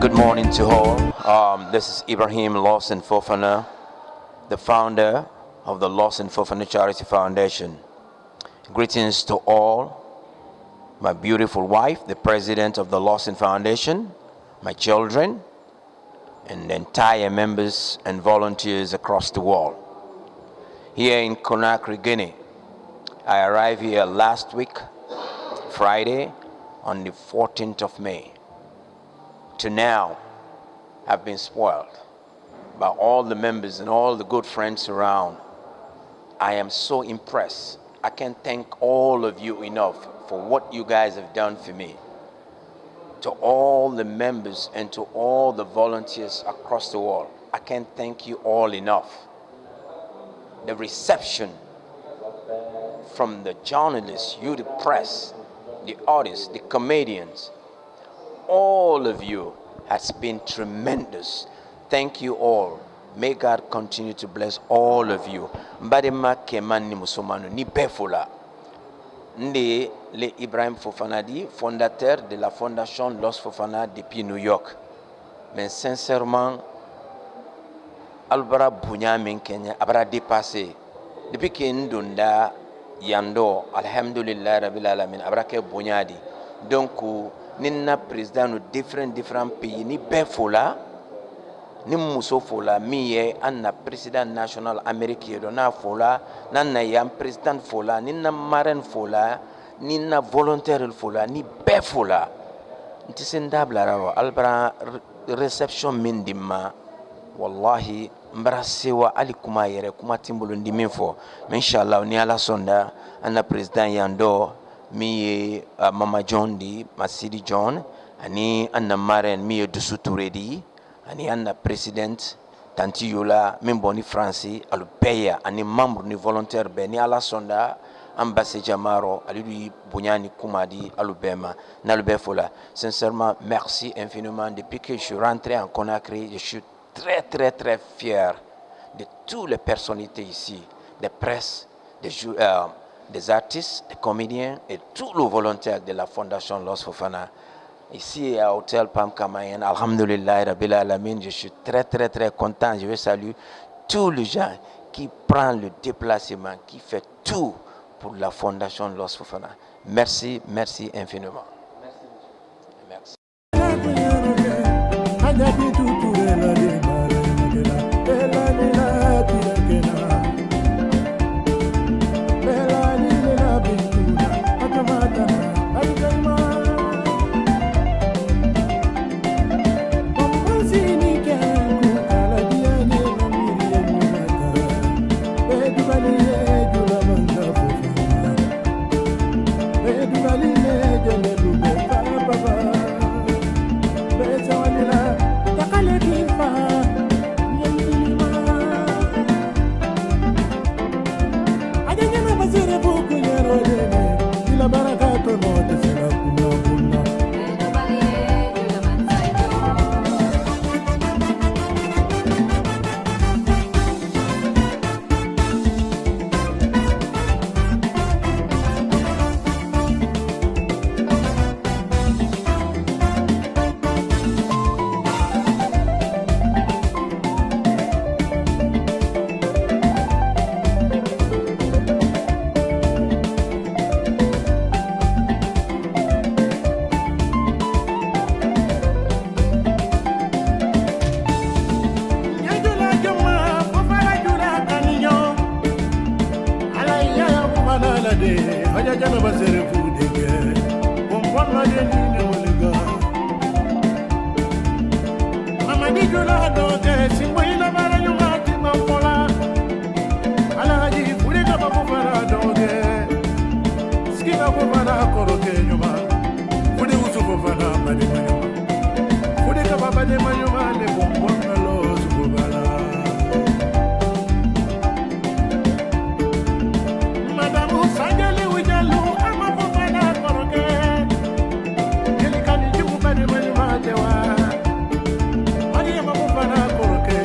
Good morning to all. This is Ibrahim Lawson Fofana, the founder of the Lawson Fofana Charity Foundation. Greetings to all, my beautiful wife, the president of the Lawson Foundation, my children, and the entire members and volunteers across the world. Here in Conakry, Guinea, I arrived here last week, Friday, on the 14th of May. To now, I've been spoiled by all the members and all the good friends around. I am so impressed. I can't thank all of you enough for what you guys have done for me. To all the members and to all the volunteers across the world, I can't thank you all enough. The reception from the journalists, you the press, the audience, the comedians, all of you has been tremendous. Thank you all. May God continue to bless all of you. Mbadema Kemani Musomano ni Befola. Ndi le Ibrahim Fofanadi, fondateur de la fondation Los Fofana depuis New York. Mais sincèrement, Albara Bunyamin Kenya abra dépassé. Depuis qu'Indunda Yando, Alhamdulillah Rabbil Alamin, abra ke Bunyadi. Donc, Nina président de différents pays ni befola ni muso fola miye anna président national américain na fola nanna yam président fola nina marraine fola nina volontaire fola ni befola ntisendabla rawa albra reception mindima wallahi mbrasewa ali kuma yere kuma timbulu ndimin fo inshallah ni ala sonda anna président yando mi Mama John di Masidi John ani anna maren mi Dusu Touré di ani anna president Tanti Yola memboni France alupeya ani membre ni volontaire be ni ala sonda ambassade Jamaro ali bunyani kumadi alubema nalubefola. Sincèrement merci infiniment. Depuis que je suis rentré en Conakry, je suis très fier de toutes les personnalités ici, des presses, des artistes, des comédiens et tous les volontaires de la fondation Los Fofana. Ici à Hôtel Pam Kamayen, Alhamdulillah Rabbil Alamin, je suis très content. Je veux saluer tous les gens qui prennent le déplacement, qui fait tout pour la fondation Los Fofana. Merci infiniment. Merci. Koroke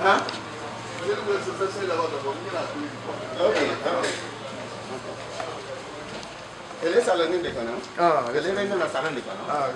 Hein? Ok. Elle est salonée de Conan. Ah, elle est dans la salon de Conan. Ah,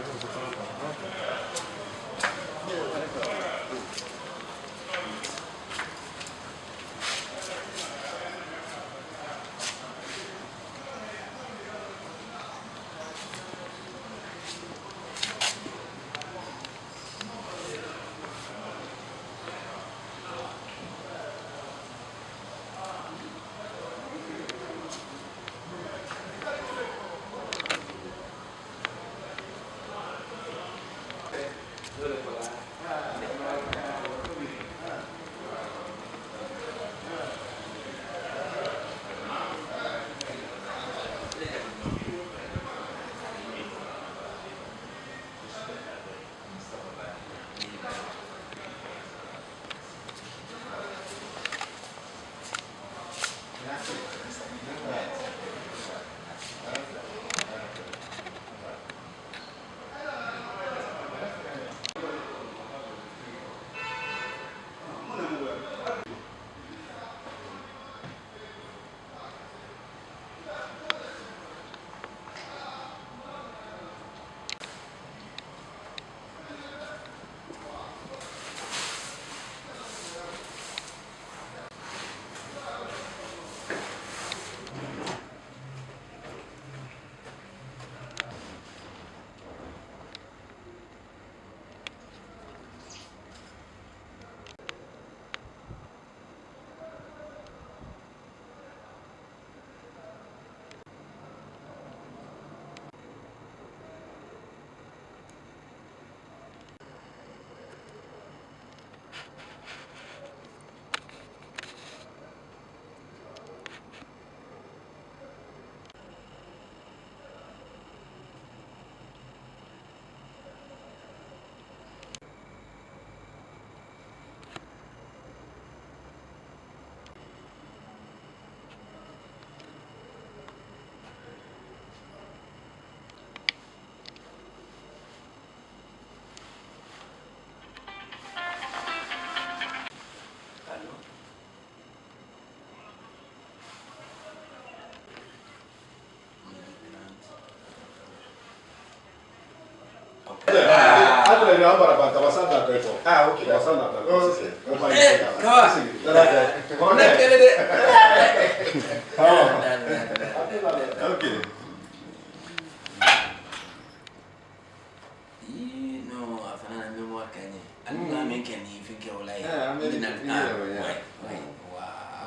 Ah,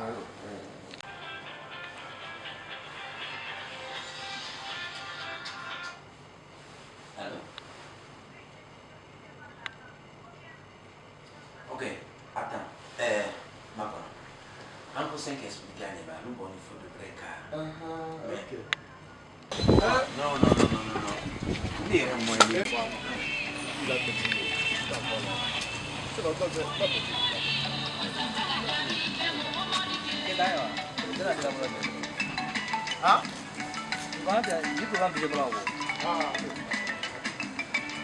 ok. Ok, attends. Macron, on peut s'expliquer à Neba, nous bon, il faut de vrais cas. Non. Il est moins libre. Il a continué. C'est l'autre. Ah? Il va bien, il peut pas bien bravo. Ah.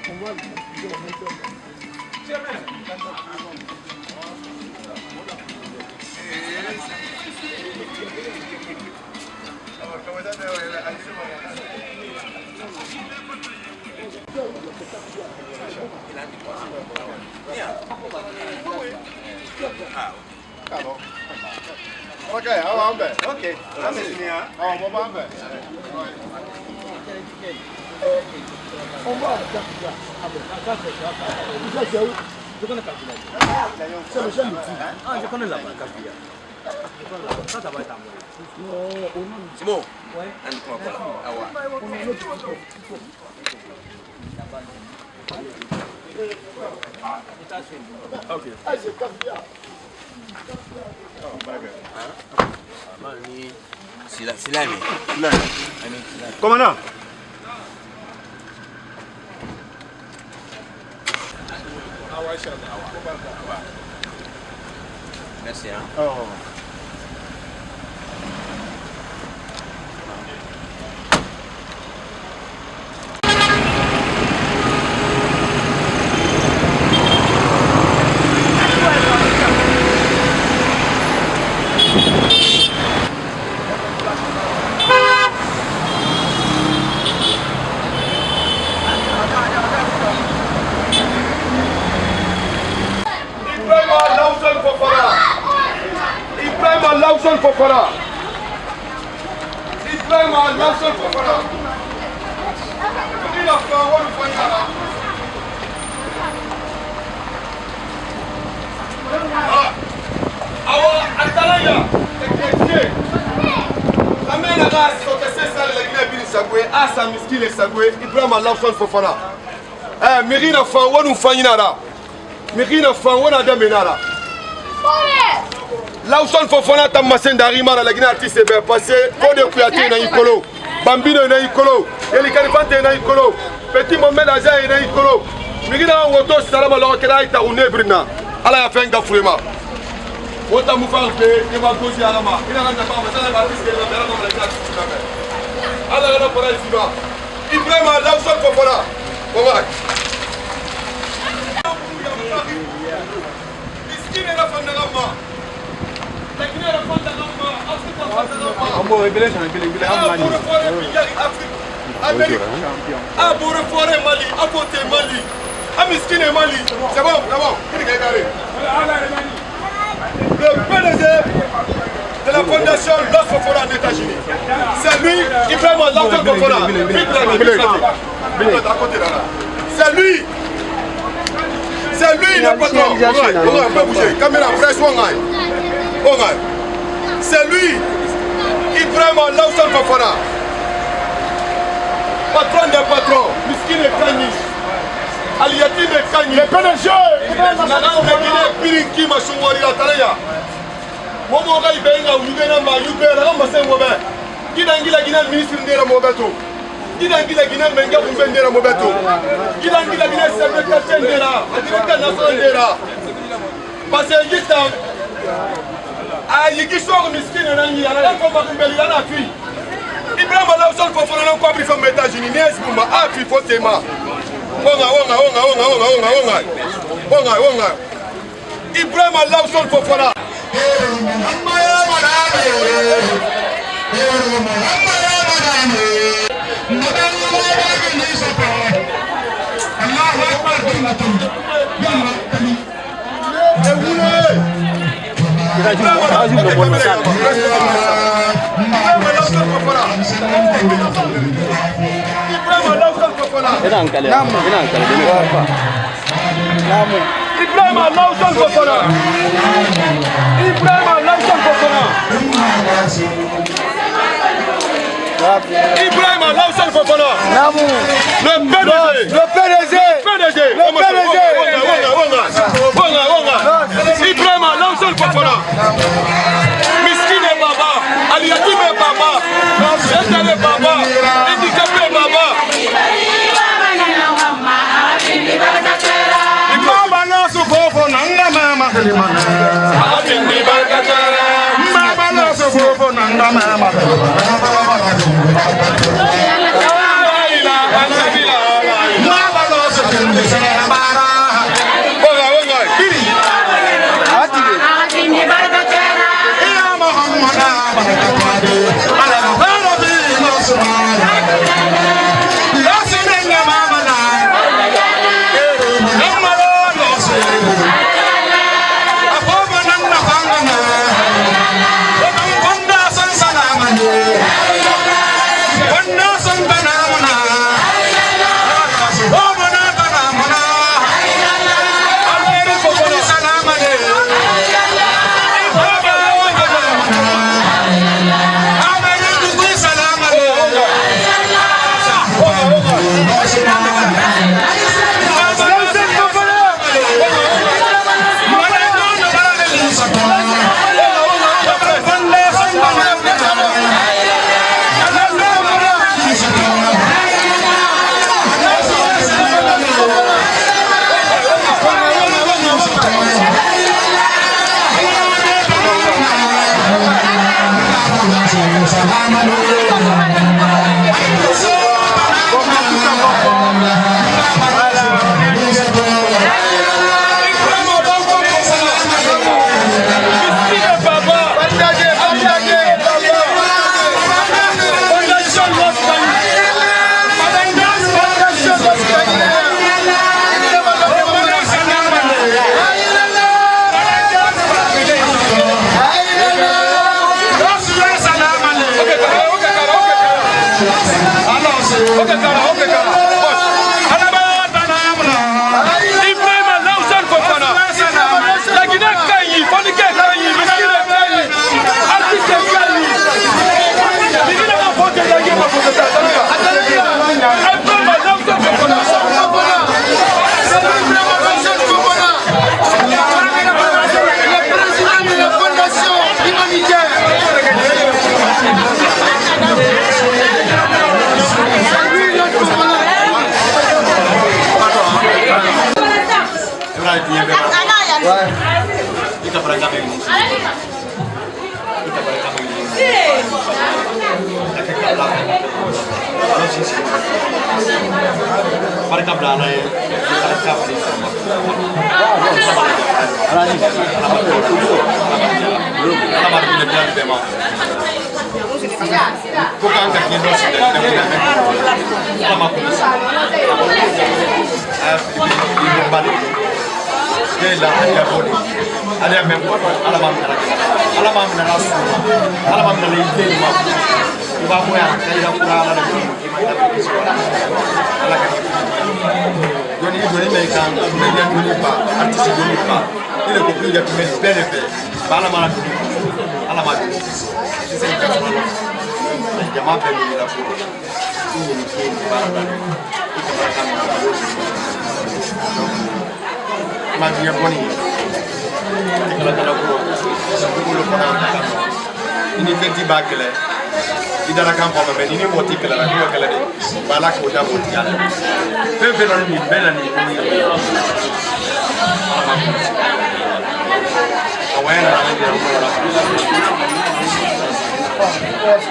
On voit le Ok, on va. Ok, ça c'est fini. On va. On va. Je connais Capilla. C'est le jeune outil. Ah, je connais là-bas, Capilla. Ça va être à moi. Simon. Ouais. Ok. Ah, c'est Capilla. C'est là. Commandant. Merci. Hein? Oh. Lawson Fofana. Ibrahima Lawson Fofana. Il a fait un rôle final. Awa Atalaya. Amena gas sotese sale la Guinée Bini Sagwe. Asa miskile Sagwe. Ibrahima Lawson Fofana. Mirina fan wonu fanyinara. Mirina fan wona damenara. Lawson Fofana tamasen d'Arimara la Guinée artiste est bien passé. Kode Kouyaté na Ikolo. Bambino na Ikolo. Eli Kalifante na Ikolo. Petit Mohamed Azay na Ikolo. Mirina woto salama la kela ita unebrina. Ala ya fenga frema. Wota mufanke eba gozi alama. Ina na ba masala ba artiste na bela na la Guinée. Ala na para isiba. Ibrahima Lawson Fofana. Alright. Miskine na fandalama. Lakini na fandalama, Afrika fandalama. Ambo revelation bila amani. Amérique. A Bourefore Mali, à côté Mali. A Miskine Mali. C'est bon, c'est bon. Qui est carré? Le PDG de la fondation Lawson Fofana des États-Unis. C'est lui, Ibrahima Lawson Fofana. C'est lui. C'est lui le patron. On va bouger. Caméra, presse, on va. C'est lui, Ibrahima Lawson Fofana. Patron des patrons. Miskine Kanyis. Aliatine Kanyis. Le PDG. Nana Guinée Pirinki Machouari Atalaya. Momo Gai Benga Ugena Ma Ugera Masengobe. Gidangila Guinée ministre de Mobeto. Gidangila Guinée Benga Umbendera Mobeto. Gidangila Guinée Sebeka Chendera. Adivika Nasondera. Parce que Gitam. Ah, Yigisor Miskine Nani, à la Combali à la fille. Ibrahima Lawson Fofana n'a pas pris aux États-Unis. N'est-ce pas? Ah, il faut t'aimer. Ibrahima Lawson Fofana. Ibrahima Lawson Fofana. Ibrahima Lawson Fofana. Ibrahima Lawson Fofana. Le PDG. Ibrahima Lawson Fofana. Miskine Baba. Aliatime Baba. Jetale Baba. Handicapé Baba.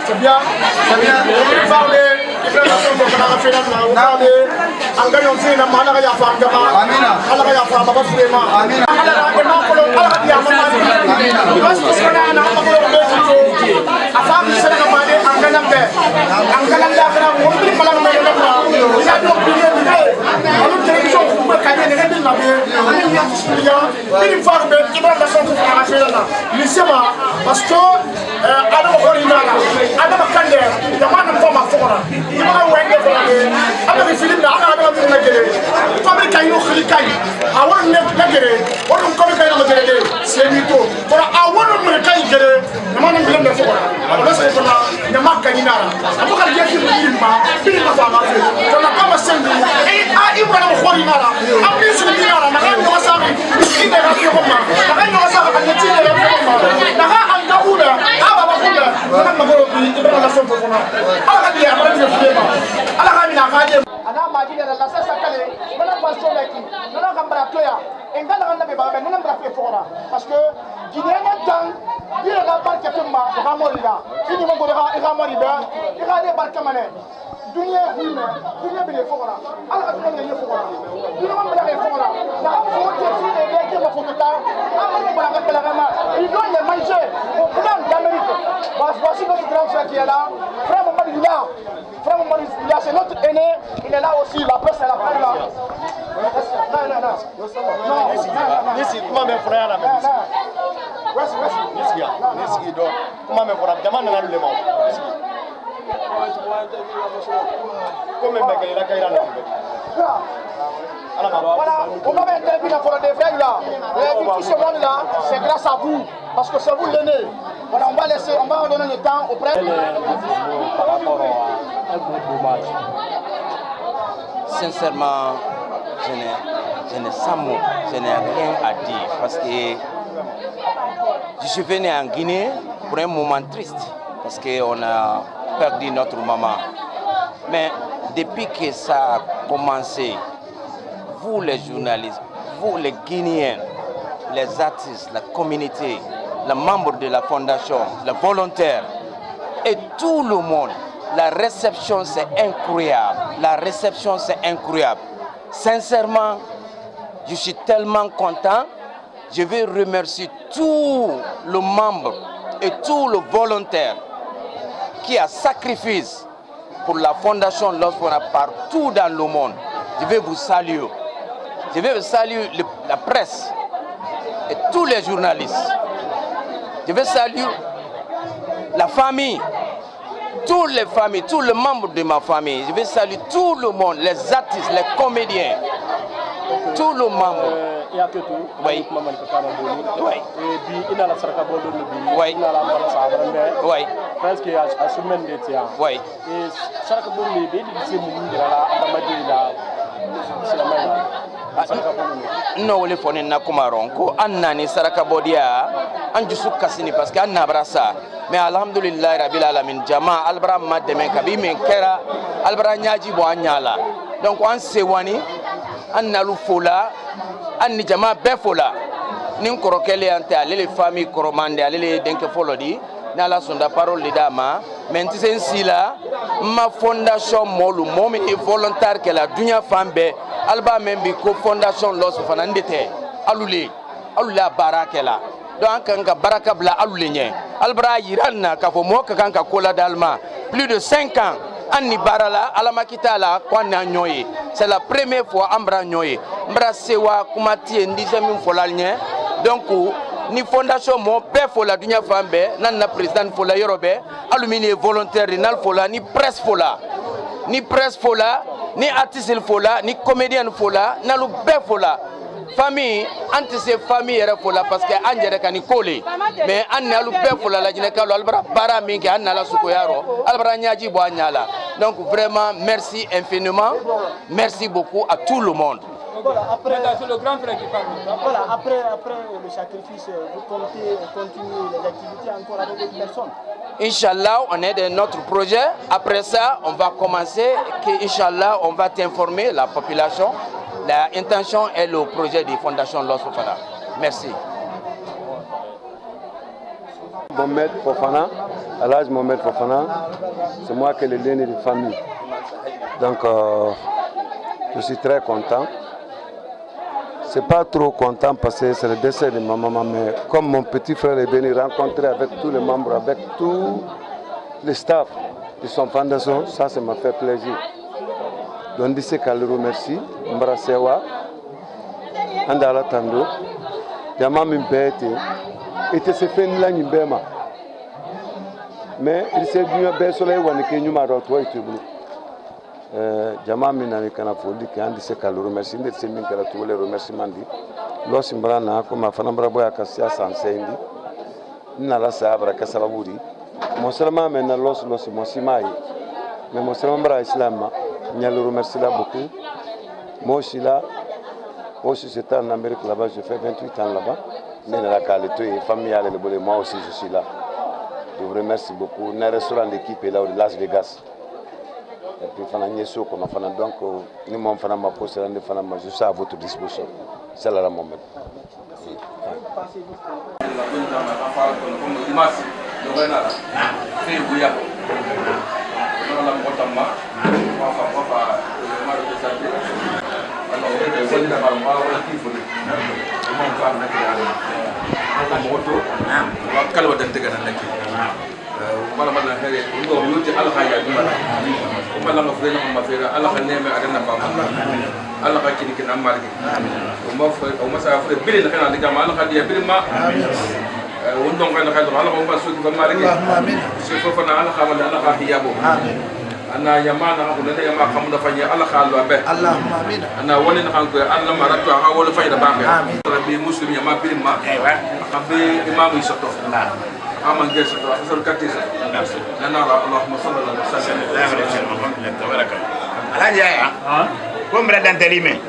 C'est bien, c'est bien. Parce que Adam Horinala, Adam Kander, the man of former foreigner, you know when they Adam Philip, Adam Nagere, Tommy Kayo Hilikai, I want Nagere, what do come Kayo Semito, for I want to make a the man of the foreigner, the Macanina, I'm going to get him in my feeling of our from the Kama Assembly, I even Horinala, I'm listening to Nara, and I know something, in the Homa, I know something, and the parce que dunia huime dunia bele fora ala ka dunia fora dunia ma bele fora na foto fi de ke ma foto ta ama ba ka kala ma il doit les manger au plan d'Amérique voici notre grand frère qui est là frère Mamadou là frère Mamadou là c'est notre aîné il est là aussi la presse est là là non ici comment mes frères là ici donc comment mes frères demande na le mot voilà, on va mettre un but pour des frères là. Tout ce monde là, c'est grâce à vous, parce que c'est vous l'aîné. Voilà, on va donner le temps auprès. Par rapport à un gros dommage. Sincèrement, je n'ai sans mots, je n'ai rien à dire parce que je suis venu en Guinée pour un moment triste parce qu'on a perdu notre maman. Mais depuis que ça a commencé, vous les journalistes, vous les Guinéens, les artistes, la communauté, les membres de la fondation, les volontaires et tout le monde, la réception c'est incroyable. La réception c'est incroyable. Sincèrement, je suis tellement content. Je vais remercier tout le membre et tout le volontaire qui a sacrifié pour la fondation lorsqu'on a partout dans le monde. Je vais vous saluer. Je vais saluer la presse et tous les journalistes. Je vais saluer la famille, toutes les familles, tous les membres de ma famille. Je vais saluer tout le monde, les artistes, les comédiens, tout le monde. Il y a que tout. Oui. Oui. Et puis il y a la sarkabo de l'ubi. Oui. Il y a la barasa. Oui. Presque à semaine de tia. Oui. Et sarkabo de l'ubi, il s'est mis de la amadé là. C'est la même. No wole fone na kumaron ko annani saraka bodia anju sukkasini parce que anna brasa mais alhamdulillah rabbil alamin jama albra mademe kabi men kera albra nyaaji bo anyala donc on se wani an nalu fola an ni jama be fola nin korokele ante alele famille koromande alele denke folodi na la sonda parole dama mentisen sila ma fondation molu momi volontaire que la dunya fambe alba membi ko fondation los fana ndete alule barakela donc kan baraka bla alule nye albra yiranna ka fo mo kan ka kola dalma plus de 5 ans anni barala alamakita la kwana nyoye c'est la première fois ambra nyoye mbra sewa kumati ndisemi folalnye donc ni fondation mo pe fola dunya fambe nan na président fola yorobe alumini volontaire nal fola ni presse fola ni artiste fola ni comédien fola nalu be fola famille anti se famille era fola parce que anjere kan kole mais an nalu be fola la jine kalo albara bara minki an nala suko yaro albara nyaji bo anyala donc vraiment merci infiniment, merci beaucoup à tout le monde. Voilà, après, c'est le grand frère qui parle. Voilà, après le sacrifice, vous comptez continuer les activités encore avec d'autres personnes? Inch'Allah, on est dans notre projet. Après ça, on va commencer. Inch'Allah, on va t'informer la population. L'intention est le projet de Fondation Los Fofana. Merci. Mohamed Fofana, Alhaj Mohamed Fofana, c'est moi qui ai l'aîné de famille. Donc, je suis très content. C'est pas trop content parce que c'est le décès de ma maman, mais comme mon petit frère est venu rencontrer avec tous les membres, avec tous les staffs de son fondation, ça m'a fait plaisir. Donc, je le remercie. Mbrasewa, Andala Tando, Yama Mimbete, et c'est fait une langue Bema. Mais il s'est dit que soleil ou un kenyuma rotwa et tout. Jama minani kana foli ki andi se kaluru merci ndet se min kala tuwele remerciement di lo simbrana ko ma fana brabo ya kasia sansendi na la sabra ka sababudi musulman men na los musimai mais musulman bra islam nyalo remercie là beaucoup moi aussi j'étais en Amérique là-bas, j'ai fait 28 ans là-bas mais la qualité familiale le bolé moi aussi je suis là. Je vous remercie beaucoup. On a un restaurant d'équipe là au Las Vegas. Et puis, donc, nous avons je suis à votre disposition. C'est là le moment. wala man xere ngo yuti Allah ya dum wala nga fere ma fere Allah neme adana ba Allah ka ci kin amal gi mo fa o ma sa fere bili na kana diga ma Allah ka dia bili ma won don kana ka Allah mo ba su ba ma gi amin se fo fa na Allah ka ma Allah ka hiyabo amin ana yamana ko ne yama xam da fa ya Allah ka lo be Allahumma amin ana woni na ko Allah ma ratto ha wala fayda ba amin rabbi muslim yama bili ma ka be imam isoto aman gese to asal katisa nana Allahumma salli ala sayyidina tabaraka alaji ya ko mra dan telime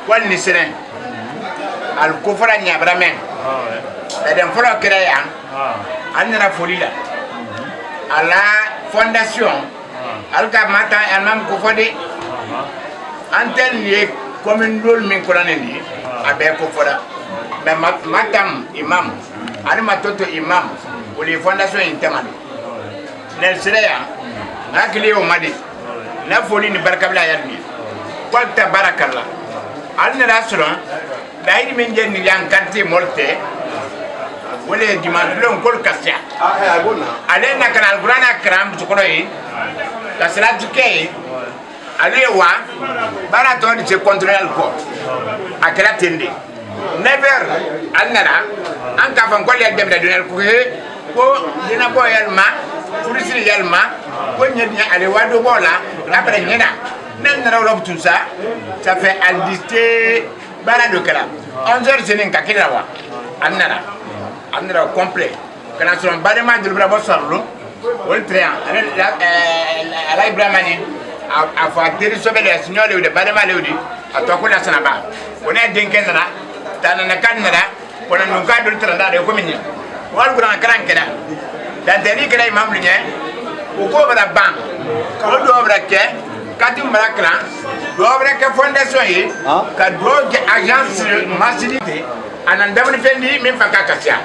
wal ni sere al kufra nya brame den foro kira ya anna folila ala fondation al ka mata amam ko fodi antel ni commune dol min qur'ani abe ko fora mais matam imam ani matoto imam ou les fondations intégrales nel sereya nakli o madi na foli ni barakabla yarni ko tabarakallah alna rasulan dayri men jenni yan kanti molte wala dimanche lon kol kasya ale na kanal qur'ana kram to koyi kasra dikay ale wa barato di se contrôler ko akela tende never alnara an ka fan kolle dem da dunel ko dina ko yelma furisiri yelma ko nyedi ale wado bola après nyena nan na rawlo tout ça fait aldité bala de kala 11h senen ka kilawa alnara complet kana son badema de bravo sarlo wol trian ala ibrahimani a fa deri sobele signore de badema lewdi a to ko na sanaba wona denkenna tanana kannara wona no gadol tranda de ko minni wal guran kran keda dan teri keda imam lunye ko bra ban ko do bra ke katim bra kran dobre ka fondation yi ka do agence facilité anan damni fendi min fa ka kasia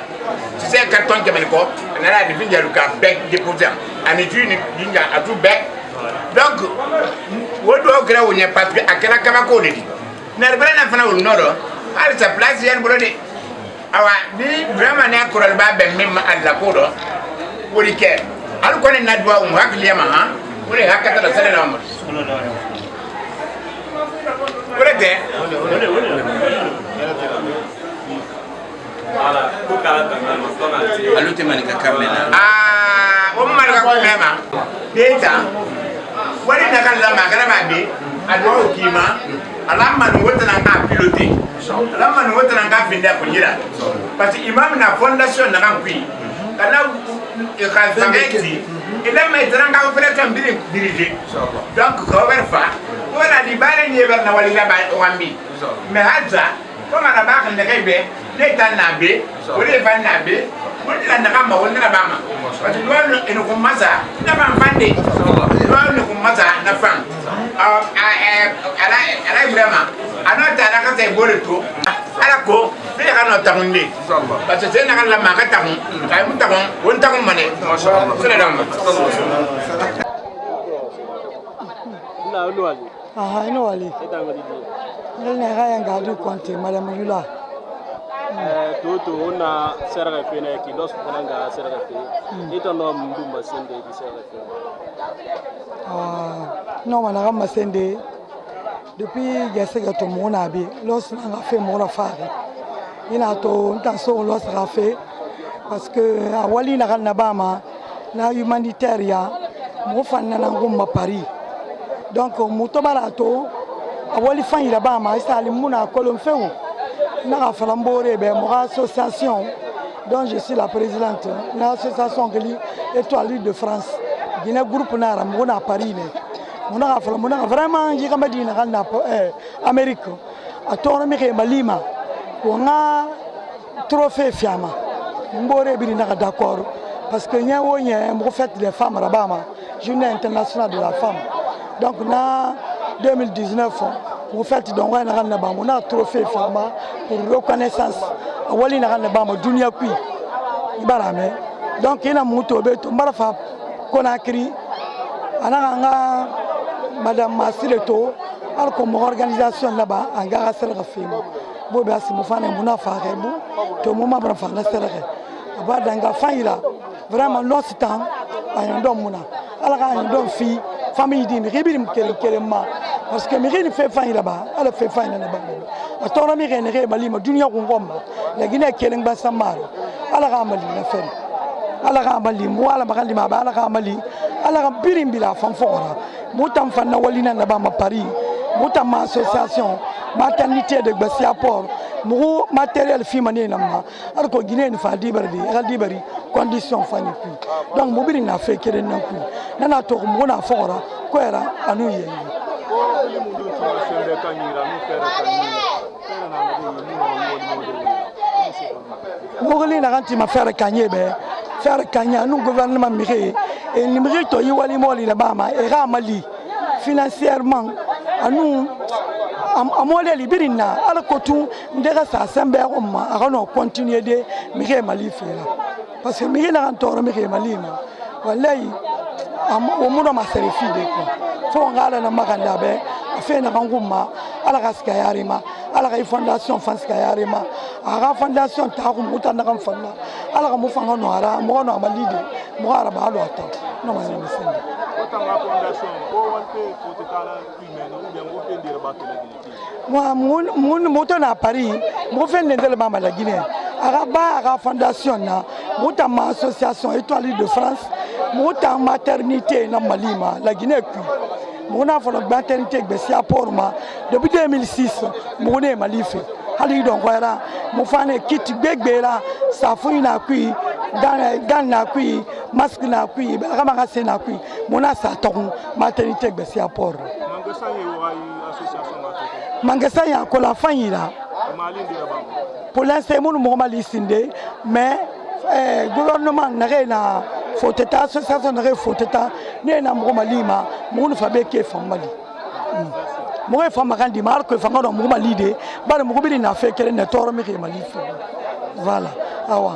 tu sais carton ke ko na la di finja ka bec déposer ani tu ni dinga atu bec donc wodo gra wonya papier akela kama ko ni na bala na fana wono do ala sa place yan brode awa ni vraiment ne akoral ba be min ma alla ko do wori ke al ko ne nadwa hakliya ma ha wori hakata da sala na mo Berarti, alu te manika kamena marga ko mema data wani na kan lama kana ma be adwo kima alama no wota na ka pilote alama no wota na ka finda ko jira parce que imam na fondation na kan kui kana e ka fameti ila mai tran ka opération dirige donc ko verfa wala di bare ni ber na wali na ba wambi mais hadza ko mana ba kan de kebe ne tan na be wala ba na be wala na ka ma wala na ba ma parce que wala eno ko maza na ba fande wala ko maza na fan ala ibrahima anota na ka tay bole to ala ko be ka no ta hunde parce que na kan la ma ka ta hun kay mu ta hun won ta hun mane mashallah ino wali ne ga yang gadu konti madam yula toto ona serga fene ki dos kananga serga fe ito no mdu masende di serga fe no mana ga masende depuis gesega to mona bi los na fe mona fare ina to ntanso los ga fe parce que awali na kan bama na humanitaire ya mo fanna na ngumma Paris donc muto barato awali fan ira bama isali muna kolon fewu na falambore be mo association dont je suis la présidente na association geli étoile de France Guinée groupe na ram na Paris ne mona falambona vraiment ji kamadina kan na Amérique atoro mi ke malima ko nga trophée fiama mbore bi na d'accord parce que nya wo nya mo fête des femmes rabama journée internationale de la femme donc na 2019 on fait donc on a un trophée fama pour reconnaissance wali na kan ba ma dunia kui ibarame donc ina muto be to marafa Conakry ana madame Masileto al comme organisation là-bas en gare serga fimo bo be asimu fane muna fa rebu to mo ma bra fa na serga ba danga faira vraiment l'occitan ayon do muna ala ga ayon do fi famille di ribirim kelema parce que mi fait fain là-bas elle fait fain là-bas atora mi rene balima dunia ko ngomba la Guinée keleng ba samar ala ga mali na fen ala ga mali mo ala bakali ma ala ga mali ala ga birim bila fam fora mutam fan na walina na ba ma Paris mutam ma association maternité de Bessiaport mo matériel fi mané na ma ala ko Guinée ni fa dibari condition fani pi donc mo biri na fe kere na ku nana to mo na fora ko era anu ye Mogoli na kanti ma faire kanye be faire kanya nous gouvernement miré et nimri to yi wali moli la bama e ga mali financièrement anu amole libirina ala kotu ndega sa sembe umma agano continuer de miré mali fera parce que miré na kanto miré mali ma wallahi omuno ma serifi de ko fo ngala na makanda be afena ngumma ala gaska yarima ala ga fondation fanska yarima aga fondation ta ko mutana kan fanna ala ga mufanga no ara mo no amalide mo ara ba lo ta no ma ni sende otanga fondation ko wante ko tetala kimeno bien ko pendira ba to la Guinée moi mon moto na Paris mo fende ndele ba la Guinée aga fondation na mutama association étoile de France mutama maternité na Malima la Guinée mon affaire de maternité Bessiaport ma depuis 2006 mon est malife hali donc voilà mon fan kit begbera safu na kui dan na kui masque na kui kama kase na kui mon a sa ton maternité Bessiaport mangasa ya ko la fanyira pour l'instant mon mo mali sinde mais gouvernement na foteta association na foteta ne na mo malima mo fa be ke fa mali mo e fama kan di mar ko fanga do mo ma lide bare mo bi na fe kele ne toro mi ke ma li voilà awa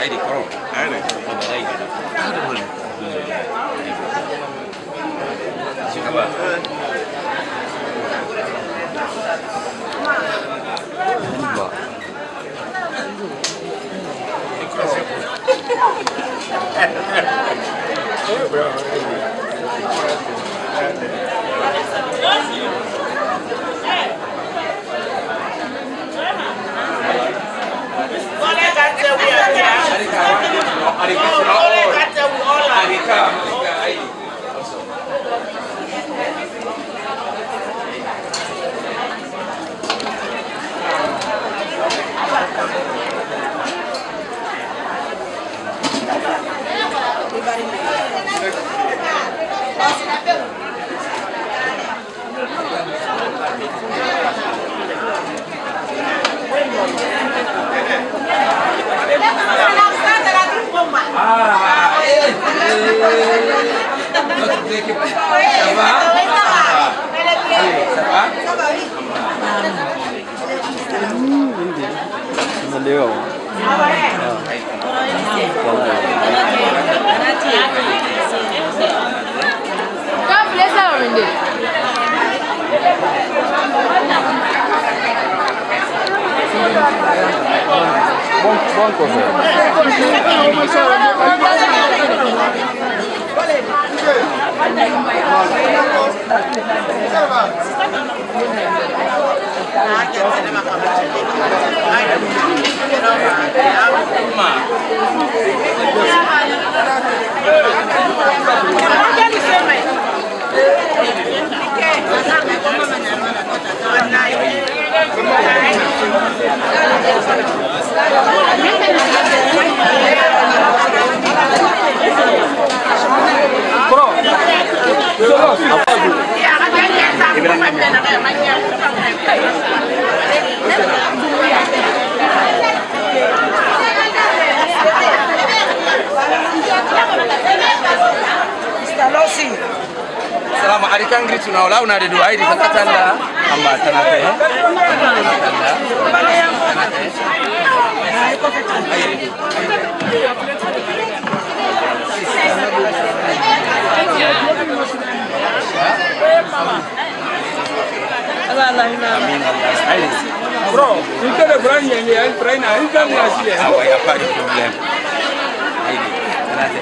Aidi koro. Aidi. Siapa? Selama hari kan gitu na wala una de do ai di katanda amba tanate Bro, itu ada brand yang dia brand ini kan ngasih ya. Awak apa di problem? Ini tanate.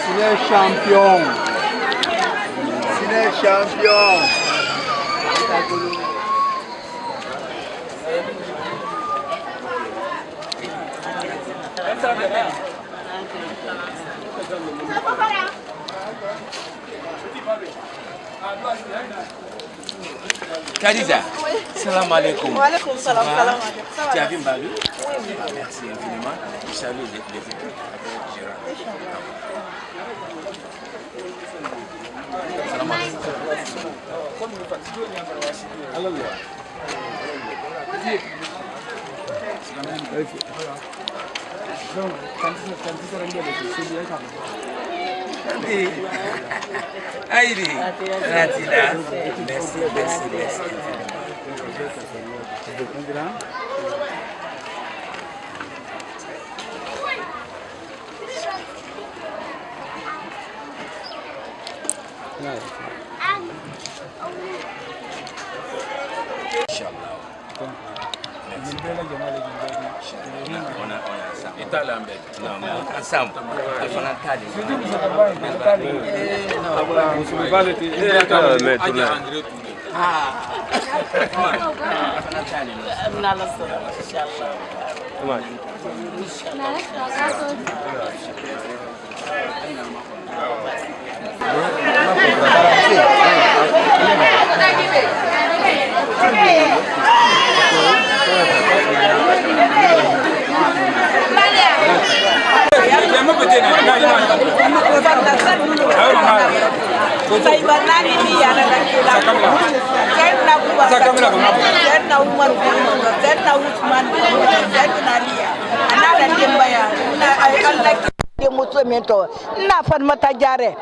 Sine champion. Sine champion. Khadija, salam alaikum. Wa alaikum salam. Salam alaikum. Tu as vu Mbalu? Oui. Merci infiniment. Je salue les équipes avec Gérard. Salam Aïdi, Natila, merci. na Fatmata Jare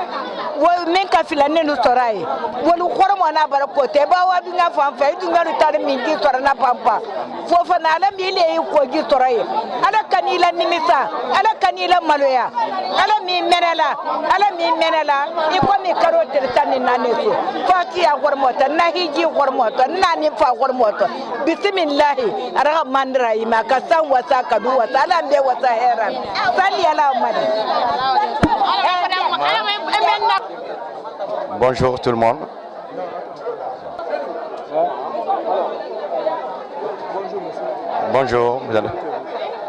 wo men ka fila ne no sorai wo lu khormo na bar ko te ba wa bi nga fam fa du ngaru tar min di sora na pampa fofo na la mi le ko gi sorai ala kanila nimisa ala kanila maloya ala mi menela i ko mi karo ter tan na ne so fa ki ya khormo ta na hiji khormo ta na ni fa khormo ta bismillah arrahman rahim ka san wasa ka du wasa ala be wasa heran sali ala madi. Bonjour tout le monde. Bonjour.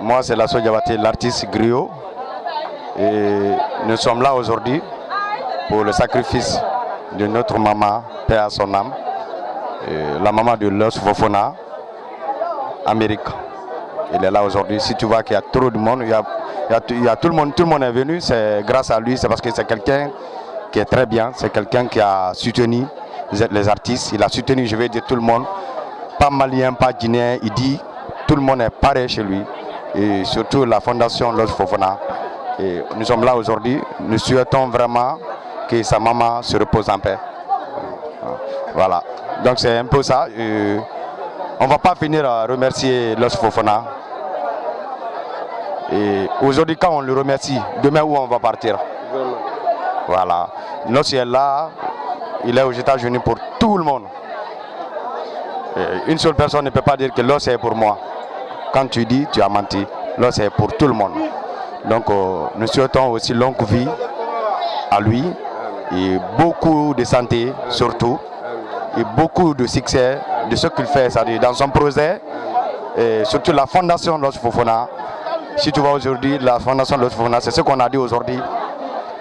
Moi c'est Lasso Diabaté, l'artiste griot. Et nous sommes là aujourd'hui pour le sacrifice de notre maman, paix à son âme, la maman de Los Fofana, Amérique. Il est là aujourd'hui. Si tu vois qu'il y a trop de monde, il y a tout le monde est venu, c'est grâce à lui, c'est parce que c'est quelqu'un qui est très bien, c'est quelqu'un qui a soutenu les artistes, il a soutenu, je vais dire tout le monde, pas malien, pas guinéen, il dit tout le monde est pareil chez lui, et surtout la fondation Los Fofana. Et nous sommes là aujourd'hui, nous souhaitons vraiment que sa maman se repose en paix. Voilà, donc c'est un peu ça. On ne va pas finir à remercier Los Fofana. Et aujourd'hui, quand on le remercie, demain où on va partir? Voilà. Los est là, il est aux États-Unis pour tout le monde. Et une seule personne ne peut pas dire que Los est pour moi. Quand tu dis, tu as menti. Los est pour tout le monde. Donc nous souhaitons aussi longue vie à lui et beaucoup de santé surtout et beaucoup de succès de ce qu'il fait, c'est-à-dire dans son projet et surtout la fondation Los Fofana. Si tu vois aujourd'hui la fondation Los Fofana, c'est ce qu'on a dit aujourd'hui.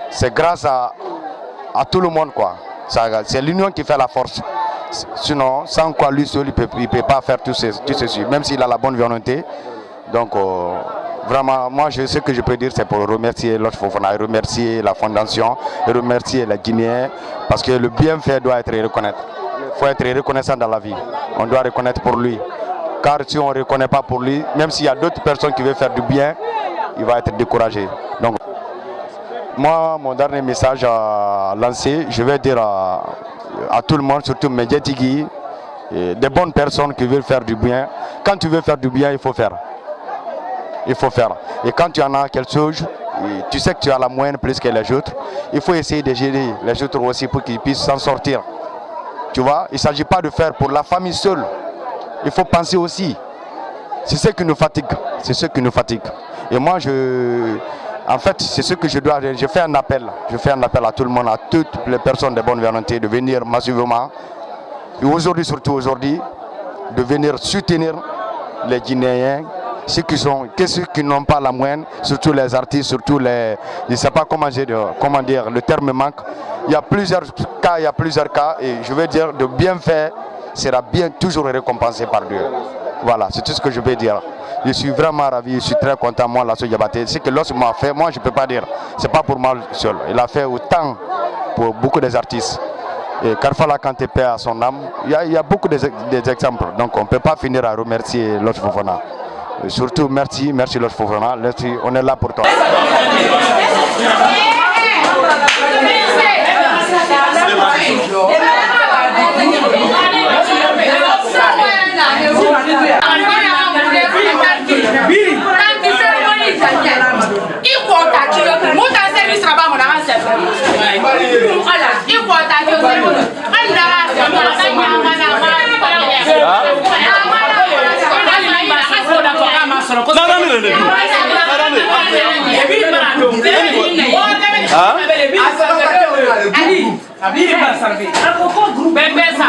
C'est grâce à tout le monde quoi. C'est l'union qui fait la force. Sinon, sans quoi lui seul, il ne peut pas faire tout ceci, même s'il a la bonne volonté. Donc vraiment, moi ce que je peux dire, c'est pour remercier Los Fofana, remercier la fondation, remercier les Guinéens, parce que le bienfait doit être reconnu. Il faut être reconnaissant dans la vie. On doit reconnaître pour lui. Car si on ne reconnaît pas pour lui, même s'il y a d'autres personnes qui veulent faire du bien, il va être découragé. Donc, moi, mon dernier message à lancer, je vais dire à tout le monde, surtout mes Djetigui, des bonnes personnes qui veulent faire du bien. Quand tu veux faire du bien, il faut faire. Il faut faire. Et quand tu en as quelque chose, tu sais que tu as la moyenne plus que les autres, il faut essayer de gérer les autres aussi pour qu'ils puissent s'en sortir. Tu vois, il ne s'agit pas de faire pour la famille seule. Il faut penser aussi. C'est ce qui nous fatigue. C'est ce qui nous fatigue. Et moi, en fait, c'est ce que je dois. Je fais un appel. Je fais un appel à tout le monde, à toutes les personnes de bonne volonté, de venir massivement. Et aujourd'hui, surtout aujourd'hui, de venir soutenir les Guinéens, ceux qui n'ont pas la moyenne, surtout les artistes, surtout les. Je ne sais pas comment dire, le terme manque. Il y a plusieurs cas, et je veux dire, de bien faire sera bien toujours récompensé par Dieu. Voilà, c'est tout ce que je veux dire. Je suis vraiment ravi, je suis très content, moi, Lasso Diabaté. Ce que Los m'a fait, moi, je ne peux pas dire. Ce n'est pas pour moi seul. Il a fait autant pour beaucoup des artistes. Et Karfala Kanté paix à son âme, il y a beaucoup d'exemples. Donc on ne peut pas finir à remercier Los Fofana. Surtout, merci Los Fofana. On est là pour toi. Il Abiri Basarbi. Akoko group. Bembesa.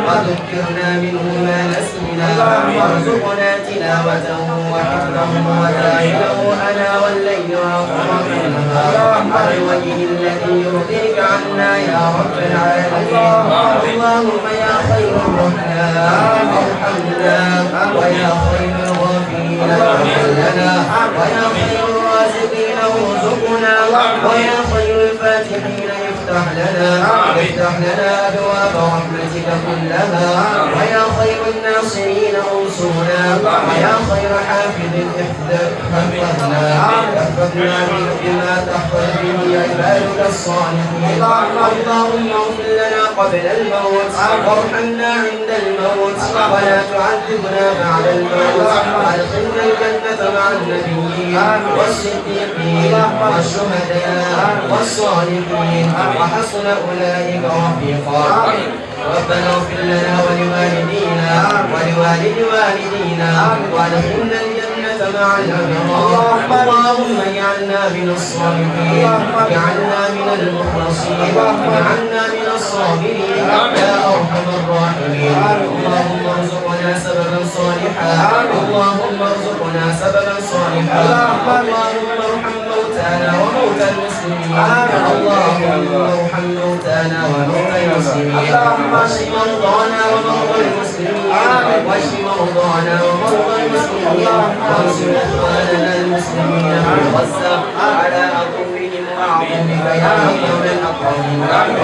وذكرنا منه ما نسينا وارزقنا تلاوته وحفظه وتعيده أنا والليل وأطراف النهار على الوجه الذي يرضيك عنا يا رب العالمين. اللهم يا خير الرحمن ارحمنا ويا خير الغافرين اغفر لنا ويا خير الرازقين ارزقنا ويا خير الفاتحين افتح لنا أبواب رحمتك كلها ويا خير الناصرين انصرنا ويا خير حافظ احفظنا بما تحفظ به عبادك الصالحين. اللهم اغفر لنا قبل الموت وارحمنا عند الموت ولا تعذبنا بعد الموت وادخلنا الجنة مع النبيين والصديقين والشهداء والصالحين وحسن أولئك رفيقا. ربنا اغفر لنا ولوالدينا ولوالد والدينا وادخلنا الجنة مع الأبرار. اللهم اجعلنا من الصالحين اجعلنا من المخلصين اجعلنا من الصابرين يا أرحم الراحمين. اللهم ارزقنا سببا صالحا اللهم ارزقنا سببا صالحا. اللهم ارحم موتانا وموتى المسلمين اللهم ارحم موتانا وموتى المسلمين واشف مرضانا ومرضى المسلمين واشف مرضانا ومرضى المسلمين وانصر اخواننا المسلمين في غزة على عدوهم واعظمك يا اكرم الاكرمين.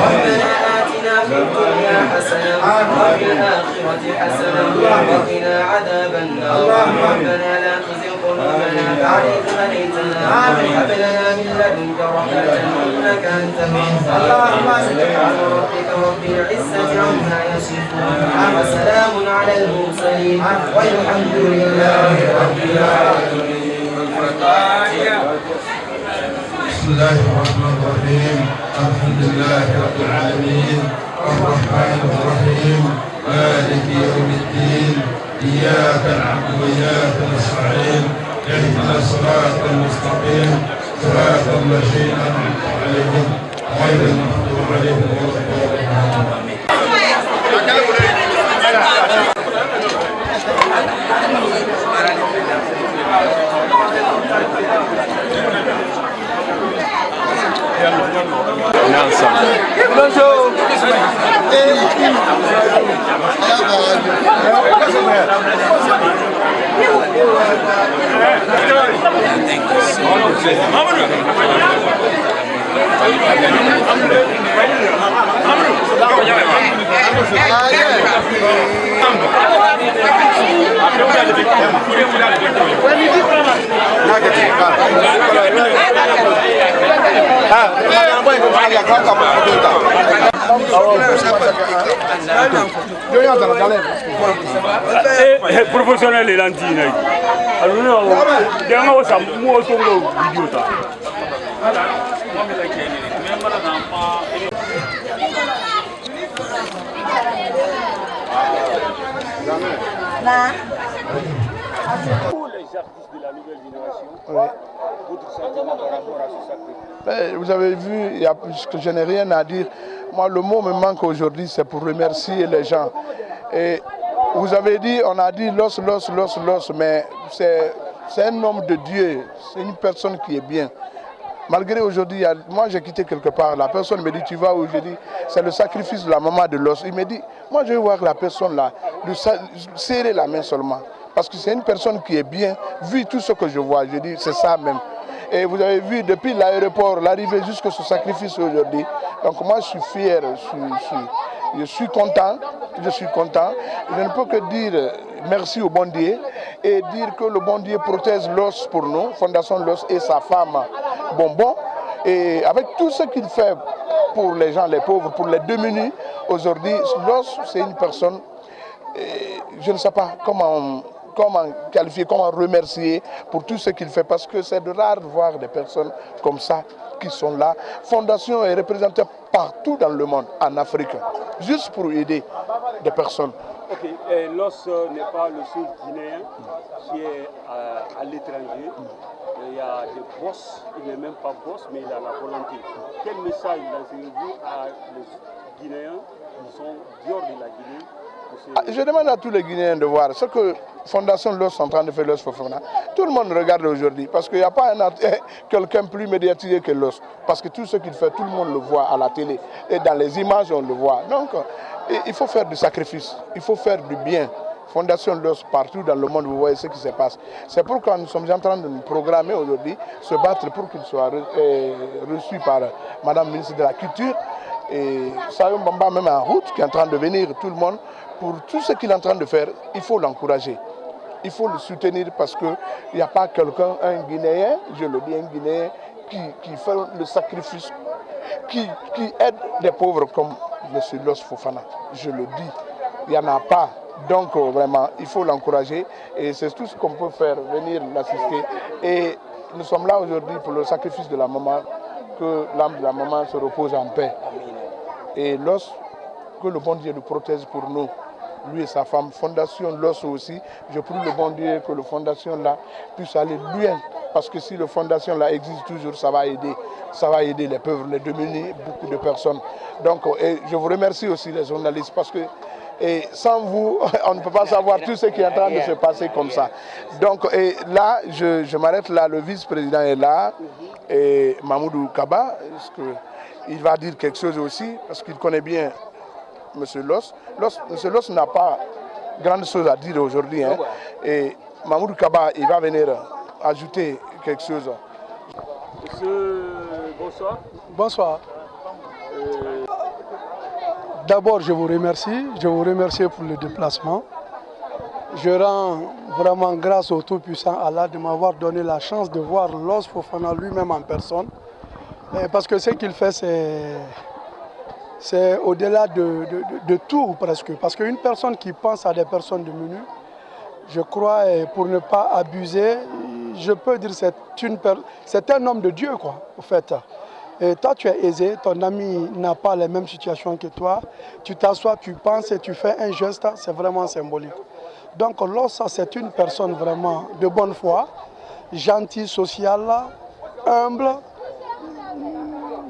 ربنا آتنا في الدنيا حسنة وفي الآخرة حسنة وقنا عذاب النار. ربنا لا تزغ قلوبنا بعد إذ هديتنا وهب لنا من لدنك رحمة إنك أنت الوهاب. سبحان ربك رب العزة عما يصفون وسلام على المرسلين والحمد لله رب العالمين. بسم الله الرحمن الرحيم الحمد لله رب العالمين الرحمن الرحيم مالك يوم الدين إياك نعبد وإياك نستعين اهدنا الصراط المستقيم صراط الذين أنعمت عليهم غير المغضوب عليهم ولا الضالين. Professionnel et lentille. Vous avez vu, je n'ai rien à dire. Moi, le mot me manque aujourd'hui, c'est pour remercier les gens. Et vous avez dit, on a dit l'os, mais c'est un homme de Dieu, c'est une personne qui est bien. Malgré aujourd'hui, moi j'ai quitté quelque part, la personne me dit, tu vas où? Je dis, c'est le sacrifice de la maman de l'os. Il me dit, moi je vais voir la personne là, lui serrer la main seulement. Parce que c'est une personne qui est bien, vu tout ce que je vois, je dis, c'est ça même. Et vous avez vu, depuis l'aéroport, l'arrivée jusqu'à ce sacrifice aujourd'hui. Donc moi je suis fier, je suis content. Je ne peux que dire merci au bon Dieu et dire que le bon Dieu protège l'os pour nous, Fondation L'Os et sa femme Bonbon. Et avec tout ce qu'il fait pour les gens, les pauvres, pour les démunis, aujourd'hui, l'os, c'est une personne, je ne sais pas comment qualifier, comment remercier pour tout ce qu'il fait, parce que c'est de rare de voir des personnes comme ça qui sont là. Fondation est représentée partout dans le monde, en Afrique, juste pour aider des personnes. Ok, l'os n'est pas le seul Guinéen qui est à l'étranger. Il y a des boss, il n'est même pas boss, mais il a la volonté. Quel message lancez-vous à les Guinéens qui sont dehors de la Guinée? Je demande à tous les Guinéens de voir ce que Fondation L'Os est en train de faire, L'Os Fofana. Tout le monde regarde aujourd'hui, parce qu'il n'y a pas quelqu'un plus médiatisé que L'Os. Parce que tout ce qu'il fait, tout le monde le voit à la télé. Et dans les images, on le voit. Donc, il faut faire du sacrifice, il faut faire du bien. Fondation L'Os, partout dans le monde, vous voyez ce qui se passe. C'est pourquoi nous sommes en train de nous programmer aujourd'hui, se battre pour qu'il soit reçu par Madame la ministre de la Culture. Et Sayon Bamba même en route, qui est en train de venir, tout le monde, pour tout ce qu'il est en train de faire, il faut l'encourager. Il faut le soutenir parce qu'il n'y a pas quelqu'un, un Guinéen, je le dis, un Guinéen, qui fait le sacrifice, qui aide des pauvres comme M. L'Os Fofana. Je le dis, il n'y en a pas. Donc vraiment, il faut l'encourager et c'est tout ce qu'on peut faire, venir l'assister. Et nous sommes là aujourd'hui pour le sacrifice de la maman, que l'âme de la maman se repose en paix. Et L'Os, que le bon Dieu le protège pour nous, lui et sa femme. Fondation L'Os aussi, je prie le bon Dieu que la fondation là puisse aller loin. Parce que si la fondation là existe toujours, ça va aider les pauvres, les démunis, beaucoup de personnes. Donc je vous remercie aussi les journalistes parce que sans vous, on ne peut pas savoir tout ce qui est en train de se passer comme ça. Donc là, je m'arrête là, le vice-président est là, et Mamoudou Kaba, il va dire quelque chose aussi, parce qu'il connaît bien M. L'Os. M. L'Os n'a pas grande chose à dire aujourd'hui. Hein. Et Mamoudou Kaba, il va venir ajouter quelque chose. Monsieur, bonsoir. Bonsoir. D'abord, je vous remercie pour le déplacement. Je rends vraiment grâce au Tout-Puissant Allah de m'avoir donné la chance de voir L'Os Fofana lui-même en personne. Parce que ce qu'il fait, c'est au-delà de tout presque. Parce qu'une personne qui pense à des personnes démunies, je crois, pour ne pas abuser, je peux dire que c'est un homme de Dieu, quoi, au fait. Et toi, tu es aisé, ton ami n'a pas les mêmes situations que toi. Tu t'assois, tu penses et tu fais un geste, c'est vraiment symbolique. Donc, L'Os, c'est une personne vraiment de bonne foi, gentille, sociale, humble.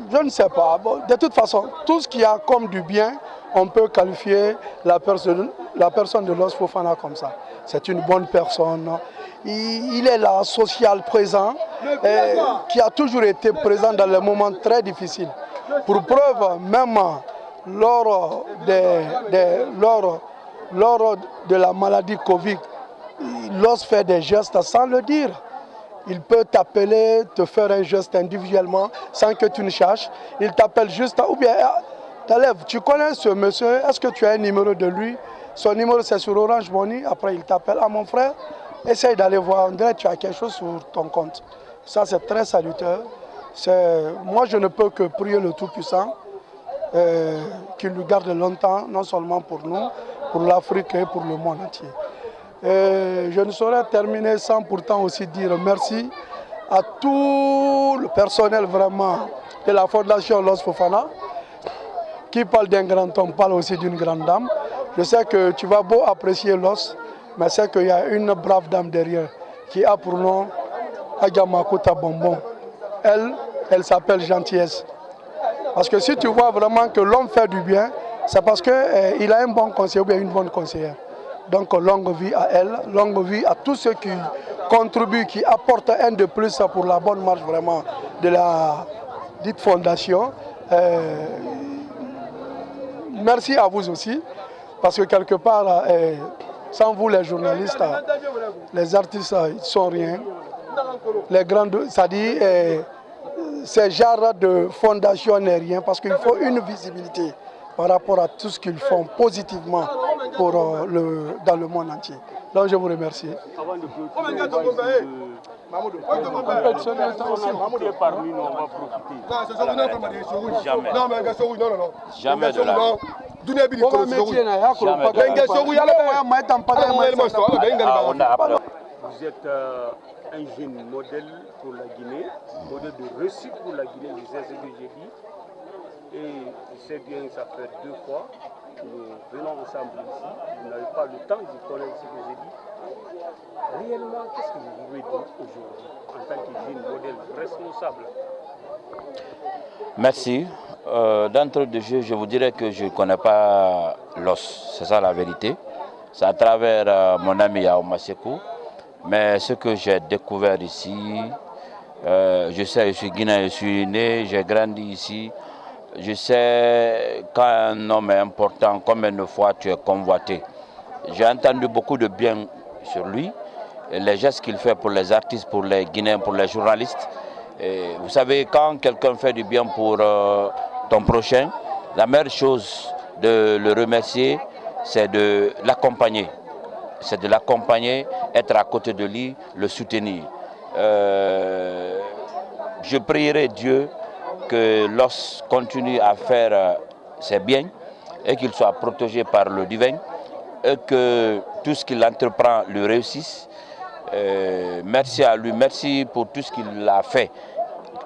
Je ne sais pas. Bon, de toute façon, tout ce qu'il y a comme du bien, on peut qualifier la personne de L'Os Fofana comme ça. C'est une bonne personne. Il est là, social, présent, qui a toujours été présent dans les moments très difficiles. Pour preuve, même lors de la maladie Covid, L'Os fait des gestes sans le dire. Il peut t'appeler, te faire un geste individuellement sans que tu ne cherches. Il t'appelle juste, ou bien, t'élèves, tu connais ce monsieur, est-ce que tu as un numéro de lui? Son numéro c'est sur Orange Money, après il t'appelle, ah mon frère, essaye d'aller voir, on dirait que tu as quelque chose sur ton compte. Ça c'est très salutaire. Moi je ne peux que prier le Tout-Puissant, qu'il lui garde longtemps, non seulement pour nous, pour l'Afrique et pour le monde entier. Je ne saurais terminer sans pourtant aussi dire merci à tout le personnel vraiment de la Fondation Los Fofana. Qui parle d'un grand homme, parle aussi d'une grande dame. Je sais que tu vas beau apprécier Los, mais c'est qu'il y a une brave dame derrière qui a pour nom Adjamakota Bonbon. Elle s'appelle Gentillesse. Parce que si tu vois vraiment que l'homme fait du bien, c'est parce qu'il a un bon conseiller ou bien une bonne conseillère. Donc longue vie à elle, longue vie à tous ceux qui contribuent, qui apportent un de plus pour la bonne marche vraiment de la dite fondation. Merci à vous aussi, parce que quelque part, sans vous les journalistes, les artistes, ils ne sont rien. Les grandes, c'est-à-dire, ces genres de fondation n'est rien, parce qu'il faut une visibilité par rapport à tout ce qu'ils font positivement pour dans le monde entier. Donc je vous remercie. Avant de parmi nous, on va profiter. Jamais. Non, mais jamais de la Vous êtes un jeune modèle pour la Guinée, modèle de réussite pour la Guinée, je sais ce que j'ai dit. Et je sais bien que ça fait 2 fois que nous venons ensemble ici. Vous n'avez pas le temps de connaître ce que j'ai dit. Réellement, qu'est-ce que vous voulez dire aujourd'hui en tant que jeune modèle responsable? Merci. D'entre de jeu, je vous dirais que je ne connais pas l'os. C'est ça la vérité. C'est à travers mon ami Yao Masekou. Mais ce que j'ai découvert ici, je sais, je suis guinéen, je suis né, j'ai grandi ici. Je sais quand un homme est important, combien de fois tu es convoité. J'ai entendu beaucoup de bien sur lui, les gestes qu'il fait pour les artistes, pour les Guinéens, pour les journalistes. Et vous savez, quand quelqu'un fait du bien pour ton prochain, la meilleure chose de le remercier, c'est de l'accompagner. C'est de l'accompagner, être à côté de lui, le soutenir. Je prierai Dieu que l'os continue à faire ses biens et qu'il soit protégé par le divin et que tout ce qu'il entreprend lui réussisse. Merci à lui, merci pour tout ce qu'il a fait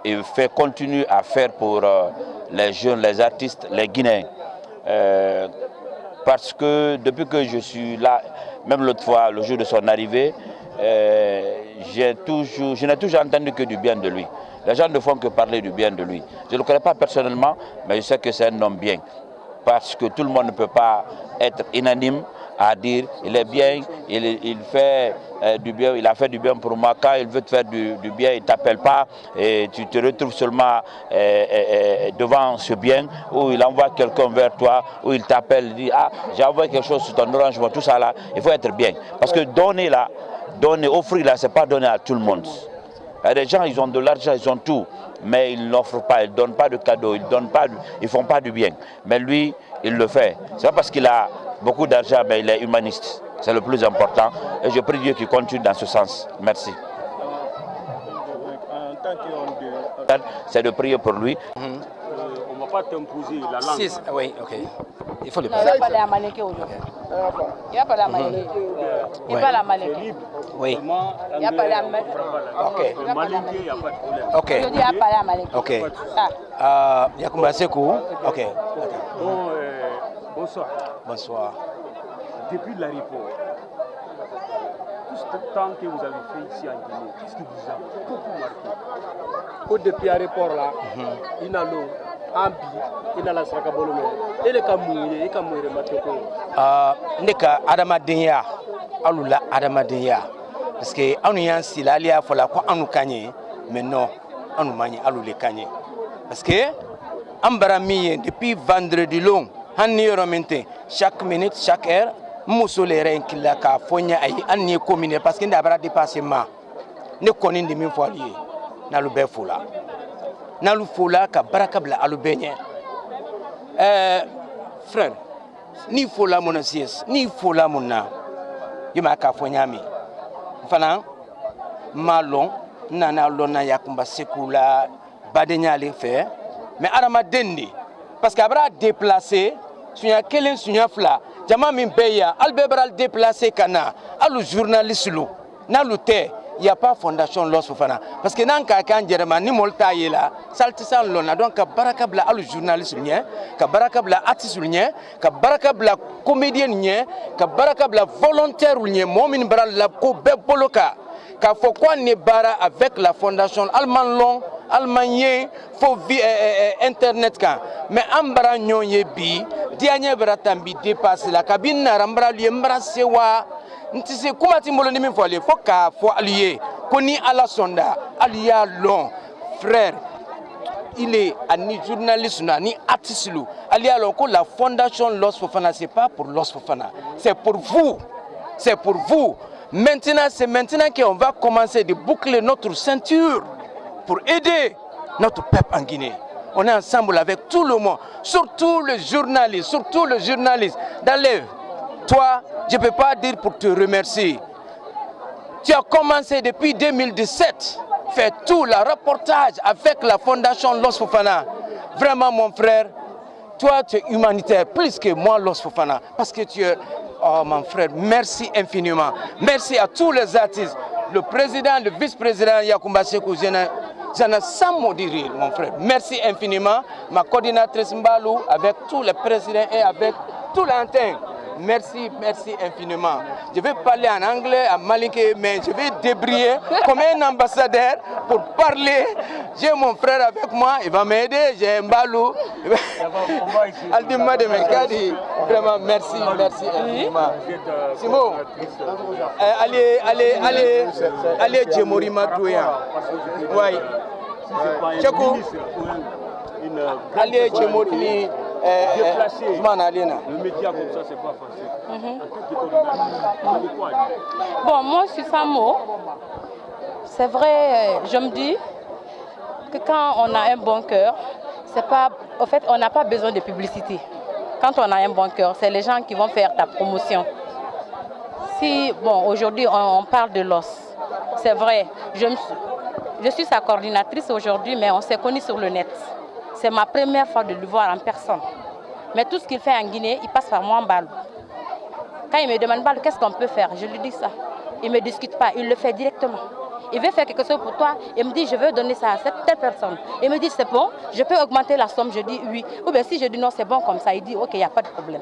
et continue à faire pour les jeunes, les artistes, les Guinéens. Parce que depuis que je suis là, même l'autre fois, le jour de son arrivée, je n'ai toujours entendu que du bien de lui. Les gens ne font que parler du bien de lui. Je ne le connais pas personnellement, mais je sais que c'est un homme bien. Parce que tout le monde ne peut pas être unanime à dire il est bien, il fait du bien, il a fait du bien pour moi. Quand il veut te faire du bien, il ne t'appelle pas et tu te retrouves seulement devant ce bien, où il envoie quelqu'un vers toi, où il t'appelle, il dit ah, j'ai envoyé quelque chose sur ton orange, tout ça là, il faut être bien. Parce que donner là, offrir là, ce n'est pas donner à tout le monde. Les gens, ils ont de l'argent, ils ont tout, mais ils n'offrent pas, ils ne donnent pas de cadeaux, ils ne font pas du bien. Mais lui, il le fait. C'est pas parce qu'il a beaucoup d'argent, mais il est humaniste. C'est le plus important. Et je prie Dieu qu'il continue dans ce sens. Merci. C'est de prier pour lui. On ne va pas t'imposer la langue. Oui, ok. Il faut le faire. Il va parler à Maléké aujourd'hui. Il va parler à Maléké. Il parle à Maléké. Oui. Il va parler à Maléké. Ok. Maléké, il n'y a pas de problème. Ok. Aujourd'hui, il va parler à Maléké. Ok. Yacoumba Sekou. Ok. Bon, bonsoir. Bonsoir. Depuis l'aéroport, tout ce temps que vous avez fait ici en Guinée, qu'est-ce qui vous a beaucoup marqué? Depuis l'aéroport là, il y a l'eau, il y a la sakabolome, il y a mouillé, il y a mouillé matoko. Neka adamadenya, alula adamadenya, parce que anu yansi la lia fola ko anu kanye, mais non, anu mani alule kanye, parce que ambara miye depuis vendredi long, hanni romente chaque minute, chaque heure. Musolere kila ka fonya ay anni commune parce que ndabara dépassement ne koni de min folie na lu be fula na lu fula ka baraka bla alu benye frère ni fula mon sies ni fula mon na yima ka fonya mi fana malon nana lona Yacoumba Sekou la badenya le fait mais arama dendi parce que abra déplacer sunya kelen sunya fila jama min bɛ yan hali bɛɛ b'a déplacer ka na hali journaliste lu n'alu tɛ il n'y a pas fondation Loss Fofana parce que n'an k'a k'an yɛrɛ ma ni mɔli t'a ye la sali tɛ se an lɔn na donc ka baraka bila hali journaliste ɲɛ ka baraka bila artiste ɲɛ ka baraka bila comédien ɲɛ ka baraka bila volontaire ɲɛ mɔgɔ min bara la ko bɛɛ bolo kan k'a fɔ ko an ne baara avec la fondation alman lɔn alman ye fo internet kan mais an bara ɲɔgɔn ye bi diyaɲɛ bara tan bi dépasse la kabini nara n bara lu ye n bara sewa ntise kuma ti mbolo ni min fɔle fo k'a fɔ ali ye ko ni ala sɔnda ali y'a lɔn frère il est ani journaliste ni artiste lu ali y'a lɔn ko la fondation Loss Fofana c'est pas pour Loss Fofana c'est pour vous maintenant c'est maintenant qu'on va commencer de boucler notre ceinture pour aider notre peuple en Guinée. On est ensemble avec tout le monde, surtout les journalistes, D'Alev, toi, je ne peux pas dire pour te remercier. Tu as commencé depuis 2017, fait tout le reportage avec la fondation Loss Fofana. Vraiment mon frère, toi tu es humanitaire plus que moi Loss Fofana. Parce que tu es, oh mon frère, merci infiniment. Merci à tous les artistes, le président, le vice-président Yacoumba Sékou j'en ai sans mot dire, mon frère. Merci infiniment. Ma coordinatrice Mbalou, avec tous les présidents et avec tous les antennes. Merci infiniment. Je vais parler en anglais, en malinké, mais je vais débriller comme un ambassadeur pour parler. J'ai mon frère avec moi, il va m'aider. J'ai Mbalou. Aldima de Mekadi. Vraiment, merci infiniment. Simon, allez, Djemori Matouya. Oui. Tchakou. Allez, Djemori. Le média comme ça, c'est pas facile. Bon, moi, je suis Samo. C'est vrai, je me dis que quand on a un bon cœur, c'est pas. En fait, on n'a pas besoin de publicité. Quand on a un bon cœur, c'est les gens qui vont faire ta promotion. Si, bon, aujourd'hui, on parle de Loss. C'est vrai, je suis sa coordinatrice aujourd'hui, mais on s'est connus sur le net. C'est ma première fois de le voir en personne. Mais tout ce qu'il fait en Guinée, il passe par moi en Balou. Quand il me demande Balou, qu'est-ce qu'on peut faire, je lui dis ça. Il ne me discute pas, il le fait directement. Il veut faire quelque chose pour toi, il me dit je veux donner ça à cette telle personne. Il me dit c'est bon, je peux augmenter la somme, je dis oui. Ou bien si je dis non, c'est bon comme ça, il dit ok, il n'y a pas de problème.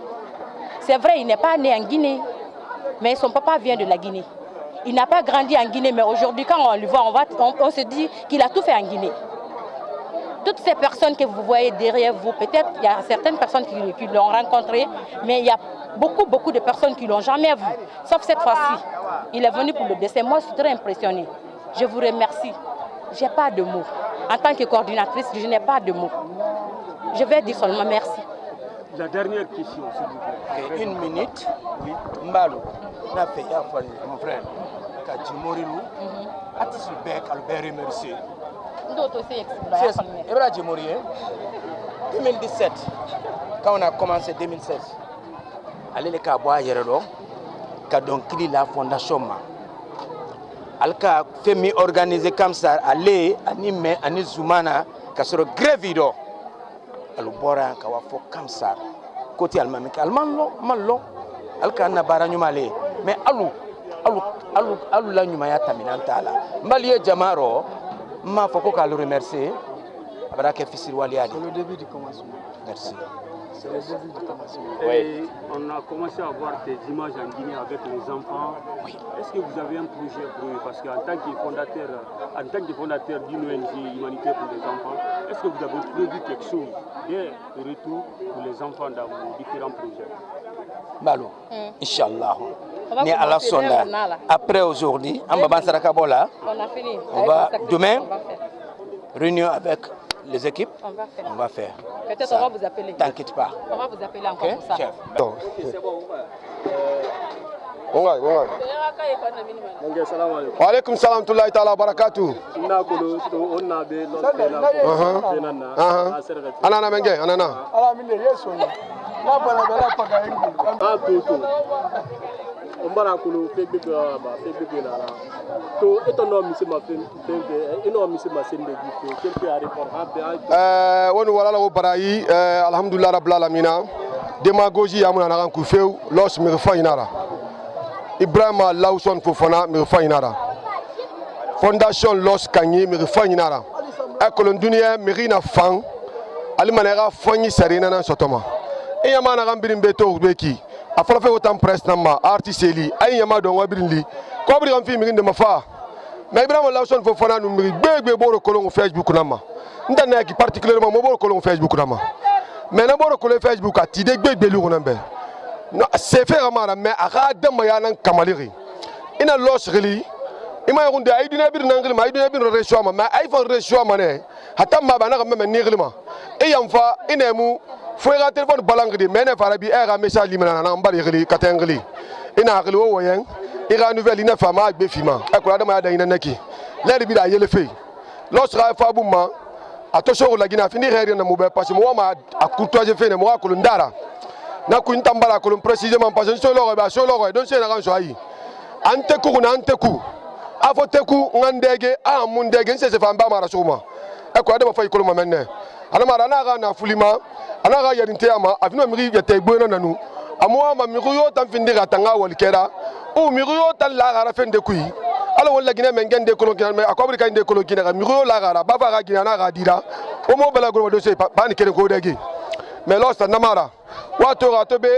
C'est vrai, il n'est pas né en Guinée, mais son papa vient de la Guinée. Il n'a pas grandi en Guinée, mais aujourd'hui quand on le voit, on se dit qu'il a tout fait en Guinée. Toutes ces personnes que vous voyez derrière vous, peut-être il y a certaines personnes qui l'ont rencontré, mais il y a beaucoup de personnes qui ne l'ont jamais vu, sauf cette fois-ci. Il est venu pour le décès. Moi, je suis très impressionnée. Je vous remercie. Je n'ai pas de mots. En tant que coordinatrice, je n'ai pas de mots. Je vais dire seulement merci. La dernière question, s'il vous plaît. Une minute. Oui. Mbalo. Mon frère. Kadjimorilou. Atis Lubek, Albert remercié. D'autres aussi Ebra Djimori, 2017, quand on a commencé 2016, allez les Kabois Yerelo, Kadon Kili la fondation. Alka Femi organisé comme ça, allez, animé, Zoumana, Kassoro Grévido, Alubora, Kawafo comme ça, côté allemand, Malo, Alka Nabara Numale, mais Alou la Numaya Taminantala, Malie Jamaro. Ma faut qu'on le remercie. C'est le début du commencement. Merci. C'est le début du commencement. Oui. On a commencé à voir des images en Guinée avec les enfants. Oui. Est-ce que vous avez un projet pour eux? Parce qu'en tant que fondateur d'une ONG humanitaire pour les enfants, est-ce que vous avez prévu quelque chose de retour pour les enfants dans vos différents projets? Balo, Inch'Allah. Ni à la sonda. Après aujourd'hui, on va fini. Demain, réunion avec les équipes. On va faire. Peut-être on va vous appeler. T'inquiète pas. On va vous appeler encore pour ça. Chef. Wa alaikum salam tullahi ta'ala barakatuh. Anana menge, anana. Ala minde yeso. Na bala bala paga ingu. Ombara kulu Facebook la to etono misi ma eno misi ma sende di quelque a report wonu wala wo barayi alhamdulillah rabbil alamin démagogie ya mun na ku feu los mi fa inara Ibrahima Lawson Fofana mi fa inara fondation los kanyi mi fa inara école dunia mi rina fan ali manera fanyi sarina na sotoma e yama na gambirin beto beki afala fe wotan press nama artiste li ay yama do wabirin li ko bri gam fi mi nginde ma fa mais Ibrahima Lawson Fofana nu mi gbegbe boro kolon Facebook nama nda na ki particulièrement mo boro kolon Facebook nama mais na boro kolon Facebook ati de gbegbe lu ngombe no c'est fait amara mais aga dama ya nan kamaliri ina los rili ima yunde ay dina bir nangil ma ay dina bir resho ma ay fa resho ma ne hatta ma bana ga me nigil ma e yam fa ina mu fo ga téléphone balangdi mais ne fara bi e ga message limana na mbari rili katengli ina akli wo woyen ira nouvelle ina fa ma gbe fima e ko adama ya da ina neki le bi da yele fe los ra fa bu ma atosho la gina fini rere na mu be parce mo ma akutoje fe ne mo akulu ndara na ku ntambala ko précisément parce que so lo ba so lo donc c'est na kan so ayi ante ku na ante ku afo teku ngandege a mundege nse se famba mara soma e ko ade ba fay ko ma menne ana mara na ga na fulima ana ga yarinte ama afino mi yete gbo na nanu amwa ma mi yo tan findira tanga wol kera o mi yo tan la gara fende kuyi ala wala gina men gende ko gina me akobri ka inde ko gina mi yo la gara baba ga gina na ga dira o mo bela go do se ba ni kere ko dege mais losta na mara wato ga to be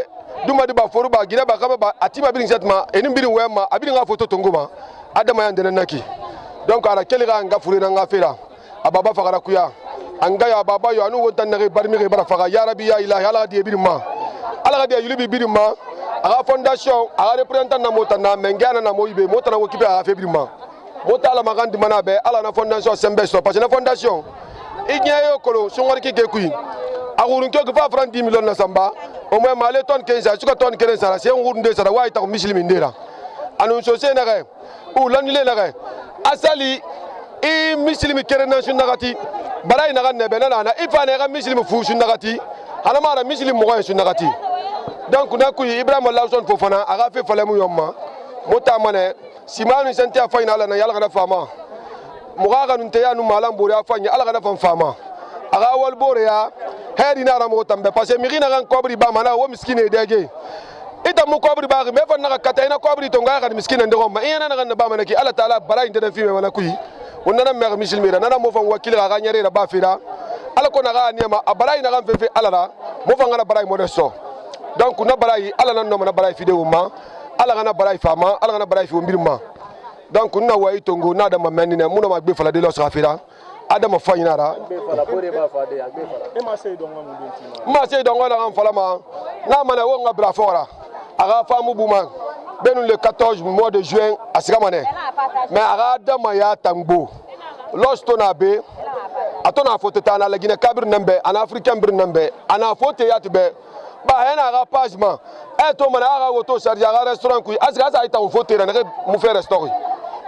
duma di ba foru ba gina ba kama ba atiba birin setma enim birin wema abin ga foto tongoma adama ya ndene naki donc ara kelira nga furina nga fera ababa fagara kuya anga ya baba yo anu wontan nare barmi re bara faga ya rabbi ya ilahi ala di birima ala di yulubi birima aga fondation aga représentant na mota na mengana na moyibe mota na wokipe aga fe birima mota ala magandi manabe ala na fondation sembe so parce que na fondation ignya yo kolo songori ke kuyi agurun ke fa franc 10 millions na samba au moins malé ton 15 suka ton 15 sara c'est ngurun de sara wa ita ko muslim ndera anu so se na ga ou l'annulé la asali i muslimi kerena sunnagati balay na ganne benana na ifane ga muslimi fu sunnagati ana mara muslimi mo ga sunnagati donc na ku Ibrahima Lawson Fofana aga fe falemu yomma mota mane simanu sente a final na yalla ga fama mo ga nun te ya nu malam bori afanya ala ga fama aga wal bori ya hedi na ra mo tambe parce que mi rina gan kobri ba mana wo miskine dege ita mu kobri baagi me fa naga kata ina kobri to ngaga miskina ndego ma ina naga na ba manaki Allah taala bara inde fi me wana kuyi wonna mer muslimi na mo fa wakil ga nyare da ba fira ala ko naga niama bara ina ga fefe ala ra mo fa ngana bara modesto donc na bara yi ala nan no na bara fi de ma ala ga na bara fama ala ga na bara fi mbirma donc na wayi tongo na da ma menni ne mu no ma gbe fala de lo safira adama fa ina ra ma sey dongo la fala ma na mana wo nga bra fora aga famu buma benu le 14 mois de juin asikamane mais aga dama ya tangbo losto na be atona foto tana la gine kabir nambe an africain bir nambe ana foto ya tbe ba yana aga page ma e to mana aga woto charge aga restaurant ku asika sa ita foto na mu faire restaurant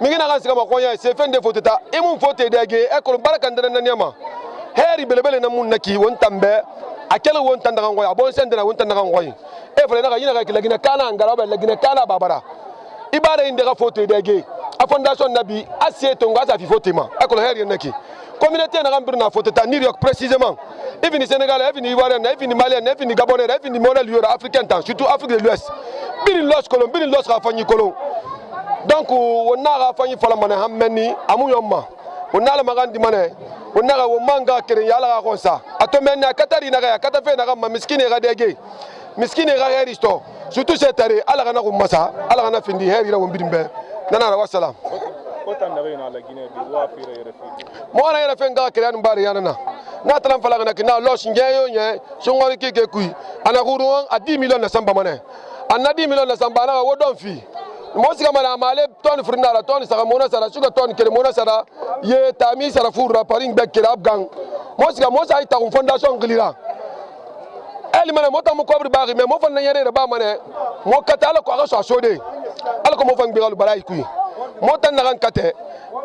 mi ngina ga sikama konya c'est fin de foto ta e mu foto de ge e ko baraka ndana na nyama heri belebele na mun naki won tambe akela won tanda kan goya bon sende na won tanda kan goyi e fele na ga yina ga kilagina kana ngara ba lagina kana babara ibara inde ga foto de ge a fondation nabi asie to ngasa fi foto ma akolo heri naki communauté na gambir na foto ta New York précisément even Sénégal even Ivoirien even Malien even Gabonais even Monel Euro africain tan surtout Afrique de l'Ouest bin los kolon bin los ga fanyi kolon donc wonna ga fanyi fala mané hameni amu yomma wonna la magandi mané wonna ga wo manga kere yala ga konsa atomene akatari na ga kata fe na ga miskine ga dege miskine ga heristo surtout cette année ala ga na ko masa ala ga na findi heri na wombidimbe nana ra wassalam mo na yere fenga kere an bari yana na talam fala ga na lo shingeyo nye shongori keke kui ana guru a 10 millions na samba mané ana 10 millions na samba na wo don fi mo siga mana male ton frina la ton sara mona sara suga ton kele mona sara ye tami sara furra paring be kere abgang mo siga mo sa ita fondation glira eli mana mo tam ko bri bari mais mo fan na yere ba mané mo kata ala ko ga so sode ala ko mo fan bi galu balay kuy mo tan na kan kate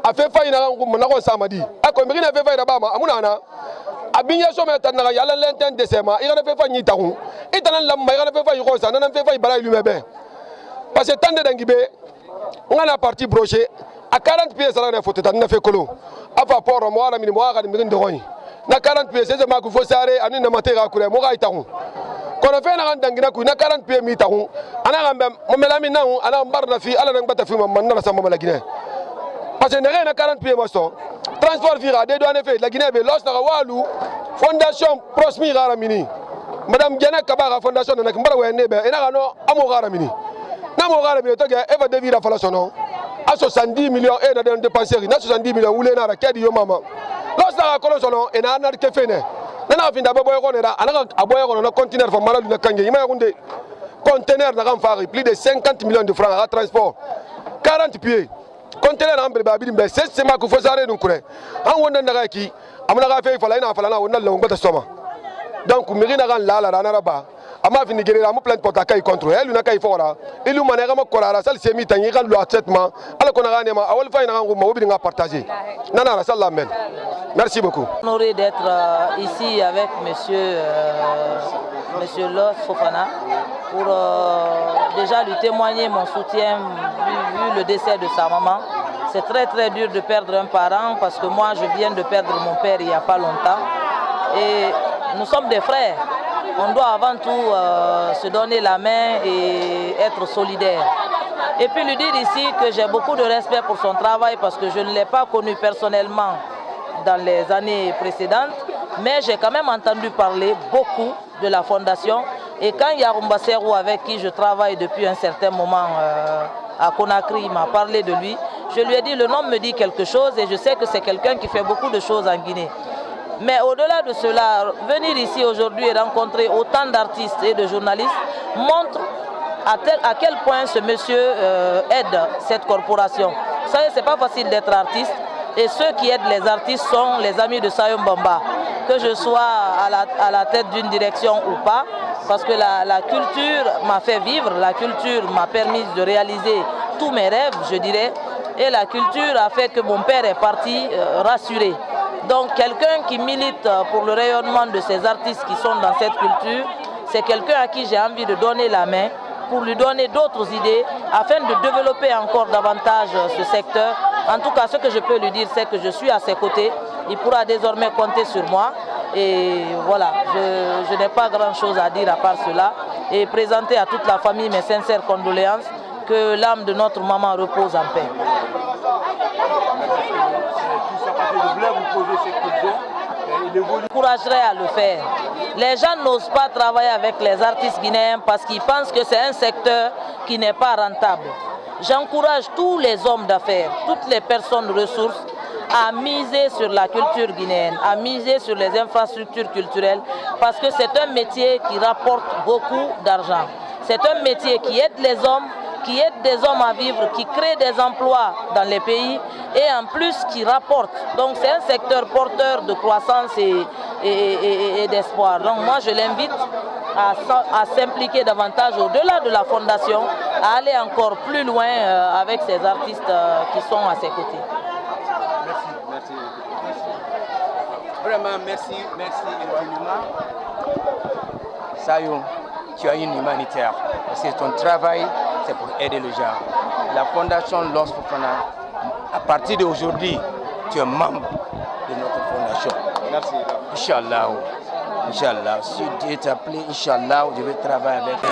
a fe fay na kan na ko samadi ako mi na fe fay da ba ma amuna na abinya so me tan na yalla lenten de sema ira na fe fay ni taxu itanan lam ma ira na fe fay ko sa na fe fay balay lumebe parce que tant de dangibe on a la partie brochée à 40 pieds ça na foto tan na fe kolo afa poro mo ara mi mo aga mi ndoy na 40 pieds c'est ma ko fo sare ani na matera kure mo ga itaxu kono fe na dangina ku na 40 pieds mi taxu ana gambe mo melami na ana mbarna fi ala nang bata fi man na sama la Guinée parce que na 40 pieds mosto transport vira de douane fait la Guinée be los na walu fondation Prosmi Garamini madame Diana Kabara fondation na mbara wene be ina no amo Garamini na mo Garamini to ge eva de vira fala sono à 70 millions et na dépenser na 70 millions wule na rakedi yo mama los na ko sono ina na ke fene nana finda boy ko nera anaka aboy ko na conteneur fa mala na kange yima yakunde conteneur na gamfari plus de 50 millions de francs à transport 40 pieds conteneur na ambe babidi mbe c'est ma ko fosare dun kure an wonda daga ki amna ga fe fala ina fala na wonna lawo ngata soma donc miri na kan la na raba ama fini gere amu plainte porta kay contre elle na kay fora ilu manera ma kolara sal semi tangi kan lo traitement ala ko na ga ne ma awol fay na ngum ma wobi nga partager nana la sallam ben. Merci beaucoup. Honoré d'être ici avec monsieur Los Fofana pour déjà lui témoigner mon soutien vu le décès de sa maman. C'est très dur de perdre un parent parce que moi je viens de perdre mon père il n'y a pas longtemps. Et nous sommes des frères. On doit avant tout se donner la main et être solidaires. Et puis lui dire ici que j'ai beaucoup de respect pour son travail parce que je ne l'ai pas connu personnellement dans les années précédentes, mais j'ai quand même entendu parler beaucoup de la fondation. Et quand Yarumba Serou, avec qui je travaille depuis un certain moment à Conakry, m'a parlé de lui, je lui ai dit le nom me dit quelque chose et je sais que c'est quelqu'un qui fait beaucoup de choses en Guinée. Mais au-delà de cela, venir ici aujourd'hui et rencontrer autant d'artistes et de journalistes montre à quel point ce monsieur aide cette corporation. Vous savez, c'est pas facile d'être artiste. Et ceux qui aident les artistes sont les amis de Sayom Bamba. Que je sois à la tête d'une direction ou pas, parce que la culture m'a fait vivre, la culture m'a permis de réaliser tous mes rêves, je dirais. Et la culture a fait que mon père est parti rassuré. Donc quelqu'un qui milite pour le rayonnement de ces artistes qui sont dans cette culture, c'est quelqu'un à qui j'ai envie de donner la main pour lui donner d'autres idées afin de développer encore davantage ce secteur. En tout cas, ce que je peux lui dire, c'est que je suis à ses côtés. Il pourra désormais compter sur moi. Et voilà, je n'ai pas grand-chose à dire à part cela. Et présenter à toute la famille mes sincères condoléances. Que l'âme de notre maman repose en paix. Je l'encouragerais à le faire. Les gens n'osent pas travailler avec les artistes guinéens parce qu'ils pensent que c'est un secteur qui n'est pas rentable. J'encourage tous les hommes d'affaires, toutes les personnes ressources à miser sur la culture guinéenne, à miser sur les infrastructures culturelles parce que c'est un métier qui rapporte beaucoup d'argent. C'est un métier qui aide les hommes, qui aide des hommes à vivre, qui crée des emplois dans les pays et en plus qui rapporte. Donc c'est un secteur porteur de croissance et d'espoir. Donc moi je l'invite à s'impliquer davantage au-delà de la fondation, à aller encore plus loin avec ces artistes qui sont à ses côtés. Merci. Vraiment merci infiniment. Sayou, tu as une humanitaire. C'est ton travail, c'est pour aider les gens. La fondation Los Fofana, à partir d'aujourd'hui, tu es membre de notre fondation. Merci. Inch'Allah. Inch'Allah. Si Dieu t'a appelé, Inch'Allah, je vais travailler avec toi.